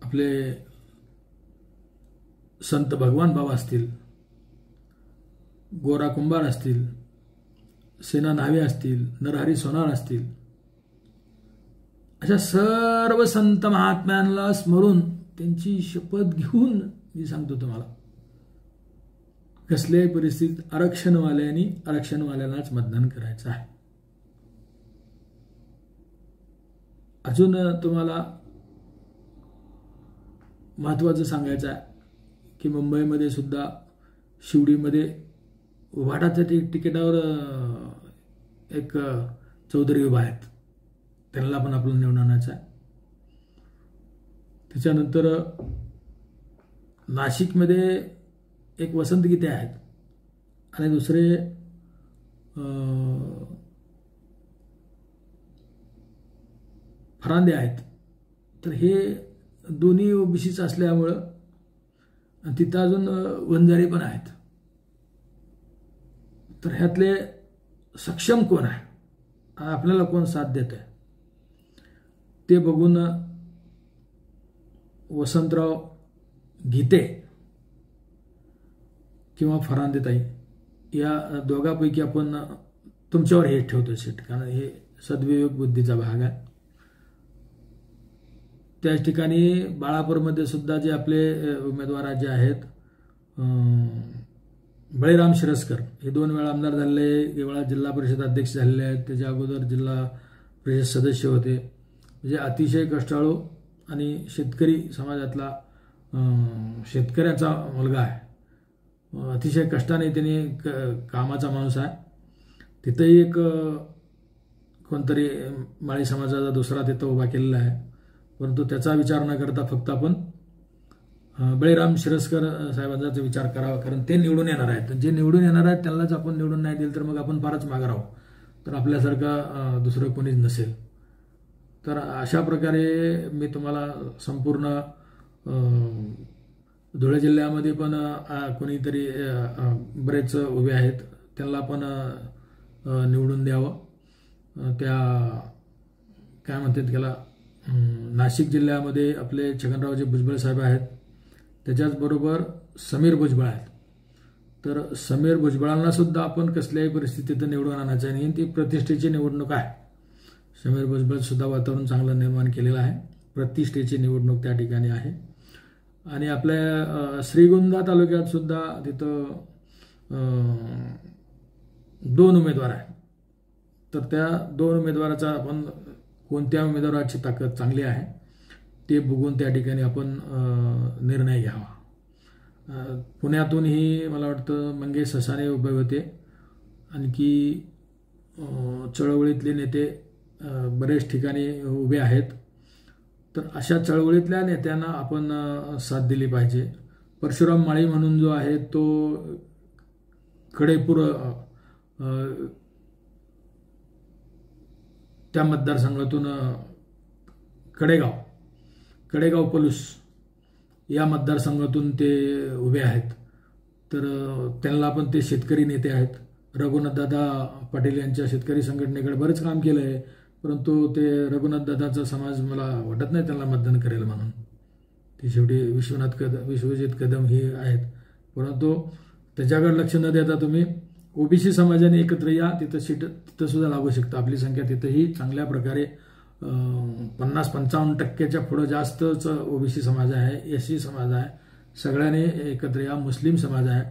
आपले संत भगवान बाबा असतील, गोरा कुंभार असतील, सेना न्हावे असतील, नरहरी सोनार असतील, अशा सर्व संत महात्म्यांना स्मरून त्यांची शपथ घेऊन मी सांगतो तुम्हाला, कसल्याही परिस्थितीत आरक्षणवाल्यांनाच मतदान करायचं आहे. अजून तुम्हाला महत्त्वाचं सांगायचं आहे की मुंबईमध्ये सुद्धा शिवडीमध्ये उभाटाच्या तिकिटावर एक चौधरी उभा आहेत, त्यांना पण आपलं निवडून आणायचं आहे. त्याच्यानंतर नाशिकमध्ये एक वसंत गीते आहेत आणि दुसरे फरांदे आहेत. तर हे दोन्ही ओबीसीच असल्यामुळं तिथं अजून वंजारी पण आहेत. तर ह्यातले सक्षम कोण आहे, आपल्याला कोण साथ देत आहे ते बघून वसंतराव गीते किंवा फरांदेताई या दोघांपैकी आपण तुमच्यावर हे ठेवतो सीट, कारण हे सद्विवेक बुद्धीचा भाग आहे. त्याच ठिकाणी बाळापूरमध्ये सुद्धा जे आपले उमेदवार जे आहेत, बळीराम शिरस्कर हे 2 वेळा आमदार झालेले, 1 वेळा जिल्हा परिषद अध्यक्ष झालेले आहेत, त्याच्या अगोदर जिल्हा परिषद सदस्य होते. म्हणजे अतिशय कष्टाळू आणि शेतकरी समाजातला शेतकऱ्याचा मुलगा आहे. अतिशय कष्टाने त्यांनी कामाचा माणूस आहे. तिथंही एक कोणतरी माळी समाजाचा दुसरा तिथं उभा केलेला आहे, परंतु त्याचा विचार न करता फक्त आपण बळीराम शिरस्कर साहेबांचा विचार करावा, कारण ते निवडून येणार आहेत. जे निवडून येणार आहेत त्यांनाच आपण निवडून नाही दिलं तर मग आपण फारच मागे राहू, तर आपल्यासारखा दुसरं कोणीच नसेल. तर अशा प्रकारे मी तुम्हाला संपूर्ण धुळे जिल्ह्यामध्ये पण कोणीतरी बरेच उभे आहेत, त्यांना पण निवडून द्यावं. त्या काय म्हणतात त्याला, नाशिक जिल्ह्यामध्ये आपले छगनरावजी भुजबळ साहेब आहेत, त्याच्याचबरोबर समीर भुजबळ आहेत. तर समीर भुजबळांना सुद्धा आपण कसल्याही परिस्थितीत निवडून आणायचं नाही, ती प्रतिष्ठेची निवडणूक आहे. समीर भुजबळ सुद्धा वातावरण चांगलं निर्माण केलेलं आहे, प्रतिष्ठेची निवडणूक त्या ठिकाणी आहे. आणि आपल्या श्रीगोंदा तालुक्यात सुद्धा तिथं 2 उमेदवार आहेत. तर त्या 2 उमेदवाराचा आपण कोणत्या उमेदवाराची ताकद चांगली आहे ते बघून त्या ठिकाणी आपण निर्णय घ्यावा. पुण्यातूनही मला वाटतं मंगेश ससाणे उभे होते, आणखी चळवळीतले नेते बरेच ठिकाणी उभे आहेत. तर अशा चळवळीतल्या नेत्यांना आपण साथ दिली पाहिजे. परशुराम माळी म्हणून जो आहे तो कडेपूर त्या मतदारसंघातून कडेगाव पलूस या मतदारसंघातून ते उभे आहेत. तर त्यांना पण ते शेतकरी नेते आहेत. रघुनाथदादा पाटील यांच्या शेतकरी संघटनेकडे बरेच काम केलं आहे, परंतु ते रघुनाथदादाचा समाज मला वाटत नाही त्यांना मतदान करेल म्हणून. ते शेवटी विश्वजित कदम ही आहेत, परंतु त्याच्याकडे लक्ष न देता तुम्ही ओबीसी समाजाने एकत्र या, तिथं सुद्धा लागू शकतं. आपली संख्या तिथंही चांगल्या प्रकारे 50-55% पुढे जास्तच ओबीसी समाज आहे, एससी समाज आहे. सगळ्यांनी एकत्र या, मुस्लिम समाज आहे,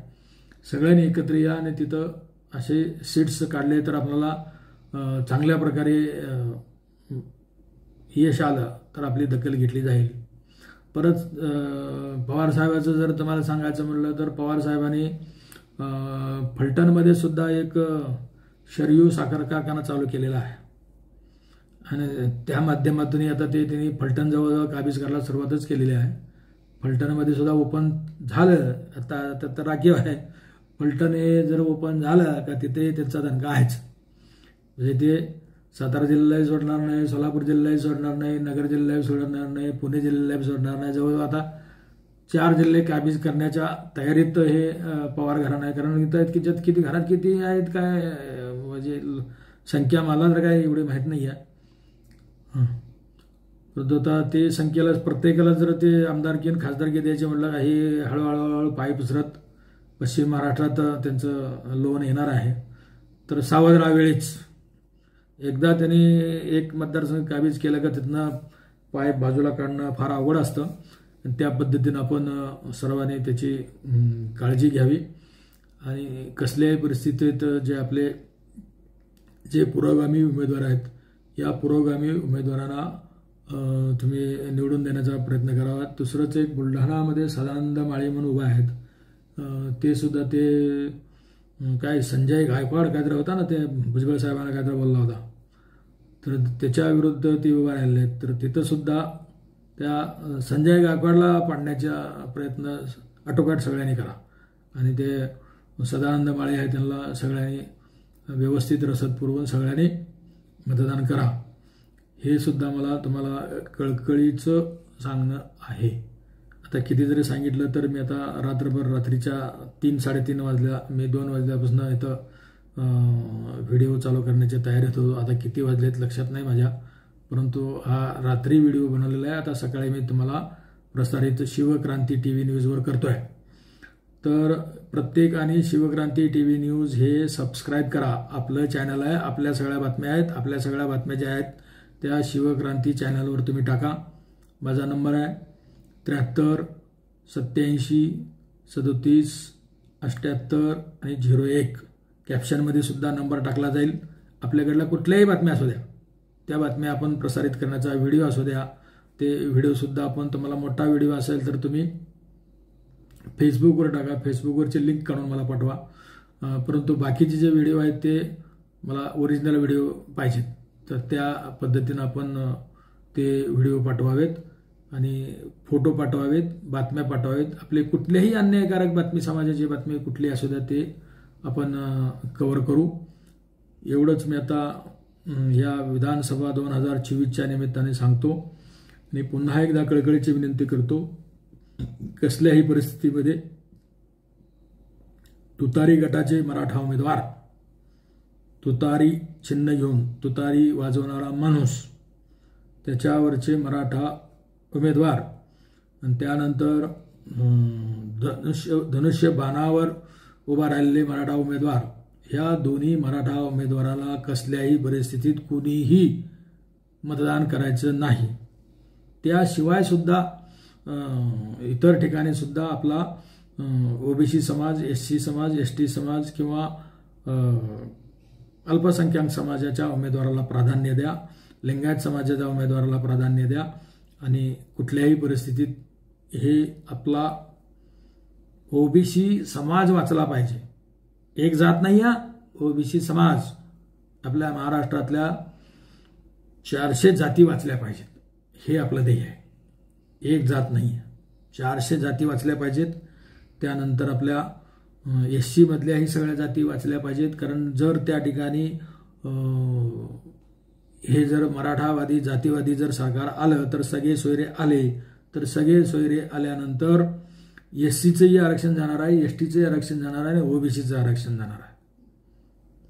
सगळ्यांनी एकत्र या आणि तिथं असे सीट्स काढले तर आपल्याला चांगल्या प्रकारे यश आलं तर आपली दखल घेतली जाईल. परत पवार साहेबांचं जर तुम्हाला सांगायचं म्हटलं तर पवार साहेबांनी फलटणमध्ये सुद्धा एक शरयू साखर कारखाना चालू केलेला आहे आणि त्या माध्यमातून आता त्यांनी फलटण जवळजवळ काबीज करायला सुरुवातच केलेली आहे. फलटणमध्ये सुद्धा ओपन झालं, आता तर राखीव आहे. फलटण हे जर ओपन झालं का तिथे त्यांचा दणका आहेच. म्हणजे ते सातारा जिल्ह्यालाही सोडणार नाही, सोलापूर जिल्ह्यालाही सोडणार नाही, नगर जिल्ह्यालाही सोडणार नाही, पुणे जिल्ह्यालाही सोडणार नाही. जवळजवळ आता 4 जिल्हे काबीज करण्याच्या तयारीत हे पवार घराणं आहे. कारण इथं किती घरात किती आहेत काय म्हणजे संख्या मला तर काय एवढी माहीत नाही आहे. परंतु आता ते संख्येला प्रत्येकाला जर ते आमदारकी आणि खासदारकी द्यायचे म्हटलं का हे हळूहळू पाय पसरत पश्चिम महाराष्ट्रात त्यांचं लोन येणार आहे. तर सावध राहा वेळीच. एकदा त्यांनी एक मतदारसंघ काबीज केलं का तिथनं पाय बाजूला काढणं फार अवघड असतं. त्या पद्धतीनं आपण सर्वांनी त्याची काळजी घ्यावी आणि कसल्याही परिस्थितीत जे पुरोगामी उमेदवार आहेत या पुरोगामी उमेदवारांना तुम्ही निवडून देण्याचा प्रयत्न करावा. दुसरंच एक बुलढाणामध्ये सदानंद माळी म्हणून उभा आहेत. ते सुद्धा ते काय संजय गायकवाड काहीतरी होता ना, ते भुजबळ साहेबांना काहीतरी बोलला होता, तर त्याच्या विरुद्ध ते उभा राहिले आहेत. तर तिथं सुद्धा त्या संजय गायकवाडला पाडण्याचा प्रयत्न आटोकाट सगळ्यांनी करा आणि ते सदानंद माळी आहे त्यांना सगळ्यांनी व्यवस्थित रसद पुरवून सगळ्यांनी मतदान करा. हे सुद्धा मला तुम्हाला कळकळीचं सांगणं आहे. आता किती जरी सांगितलं तर मी आता रात्रीच्या 3-3:30 वाजल्या, मी 2 वाजल्यापासून इथं व्हिडिओ चालू करण्याची तयारीत होतो. आता किती वाजलेत लक्षात नाही माझ्या, परंतु हा रात्री व्हिडिओ बनवलेला आहे. आता सकाळी मी तुम्हाला प्रसारित शिवक्रांती TV न्यूजवर करतोय. तर प्रत्येकाने शिवक्रांती TV न्यूज हे सबस्क्राईब करा. आपलं चॅनल आहे, आपल्या सगळ्या बातम्या आहेत, आपल्या सगळ्या बातम्या ज्या आहेत त्या शिवक्रांती चॅनलवर तुम्ही टाका. माझा नंबर आहे 73 87 37 78 आणि 01. कॅप्शनमध्ये सुद्धा नंबर टाकला जाईल. आपल्याकडल्या कुठल्याही बातम्या असू द्या, त्या बातम्या आपण प्रसारित करण्याचा व्हिडिओ असू द्या, ते व्हिडिओसुद्धा आपण तुम्हाला मोठा व्हिडिओ असेल तर तुम्ही फेसबुकवर टाका. फेसबुकवरची लिंक काढून मला पाठवा. परंतु बाकीचे जे व्हिडिओ आहेत ते मला ओरिजिनल व्हिडिओ पाहिजेत, तर त्या पद्धतीनं आपण ते व्हिडिओ पाठवावेत आणि फोटो पाठवावेत, बातम्या पाठवावेत. आपले कुठल्याही अन्यायकारक बातमी, समाजाची बातमी कुठली असू द्या ते आपण कव्हर करू. एवढंच मी आता या विधानसभा 2024च्या निमित्ताने सांगतो आणि पुन्हा एकदा कळकळीची विनंती करतो. कसल्याही परिस्थितीमध्ये तुतारी गटाचे मराठा उमेदवार, तुतारी चिन्ह घेऊन तुतारी वाजवणारा माणूस, त्याच्यावरचे मराठा उमेदवार आणि त्यानंतर धनुष्य बाणावर उभा राहिलेले मराठा उमेदवार, ह्या दोन्ही मराठा उमेदवाराला कसल्याही परिस्थितीत कुणीही मतदान करायचं नाही. त्याशिवाय सुद्धा इतर ठिकाणी सुद्धा आपला ओबीसी समाज, SC समाज, ST समाज किंवा अल्पसंख्याक समाजाच्या उमेदवाराला प्राधान्य द्या, लिंगायत समाजाच्या उमेदवाराला प्राधान्य द्या आणि कुठल्याही परिस्थितीत हे आपला ओबीसी समाज वाचला पाहिजे. एक जात नाही हा, ओबीसी समाज. आपल्या महाराष्ट्रातल्या 400 जाती वाचल्या पाहिजेत, हे आपलं ध्येय आहे. एक जात नाही, 400 जाती वाचल्या पाहिजेत. त्यानंतर आपल्या SC मधल्याही सगळ्या जाती वाचल्या पाहिजेत. कारण जर त्या ठिकाणी हे जर मराठावादी जातीवादी जर सरकार आलं तर सगळे सोयरे आले, तर सगळे सोयरे आल्यानंतर SCचंही आरक्षण जाणार आहे, STचंही आरक्षण जाणार आहे आणि ओबीसीचं आरक्षण जाणार आहे.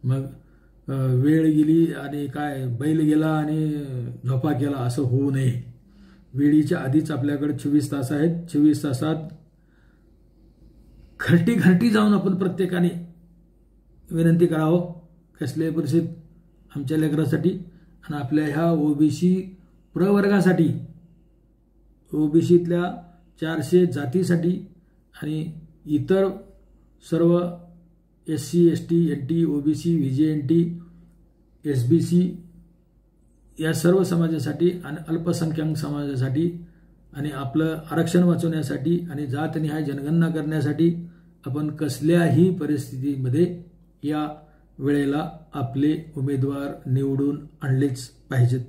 मग वेळ गेली आणि काय बैल गेला आणि झोपा केला असं होऊ नये. वेळीच्या आधीच आपल्याकडे 24 तास आहेत. 24 तासात घरटी जाऊन आपण प्रत्येकाने विनंती करावं कसल्याही परिस्थितीत आमच्या लेकरासाठी आणि आपल्या ह्या ओबीसी प्रवर्गासाठी, ओबीसीतल्या 400 जातीसाठी आणि इतर सर्व SC, ST, NT, OBC, VJNT, SBC या सर्व समाजासाठी आणि अल्पसंख्याक समाजासाठी आणि आपलं आरक्षण वाचवण्यासाठी आणि जातनिहाय जनगणना करण्यासाठी आपण कसल्याही परिस्थितीमध्ये या वेळेला आपले उमेदवार निवडून आणलेच पाहिजेत.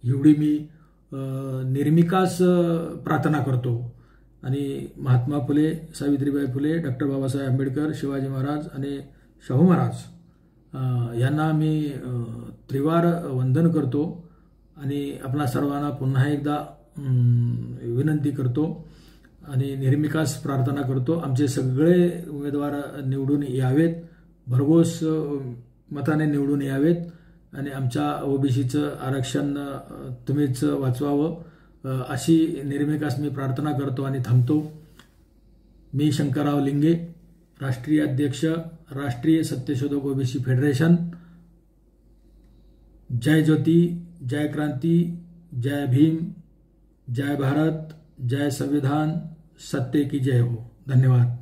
एवढी मी निर्मिकास प्रार्थना करतो आणि महात्मा फुले, सावित्रीबाई फुले, डॉक्टर बाबासाहेब आंबेडकर, शिवाजी महाराज आणि शाहू महाराज यांना मी त्रिवार वंदन करतो आणि आपणा सर्वांना पुन्हा एकदा विनंती करतो आणि निर्मिकास प्रार्थना करतो, आमचे सगळे उमेदवार निवडून यावेत, भरघोस मताने निवडून यावेत आणि आमच्या ओबीसीचं आरक्षण तुम्हीच वाचवावं अशी निर्मिकास मी प्रार्थना करतो आणि थांबतो. मी शंकरराव लिंगे, राष्ट्रीय अध्यक्ष, राष्ट्रीय सत्यशोधक ओबीसी फेडरेशन. जय ज्योती, जय क्रांती, जय भीम, जय भारत, जय संविधान, सत्य की जय हो. धन्यवाद.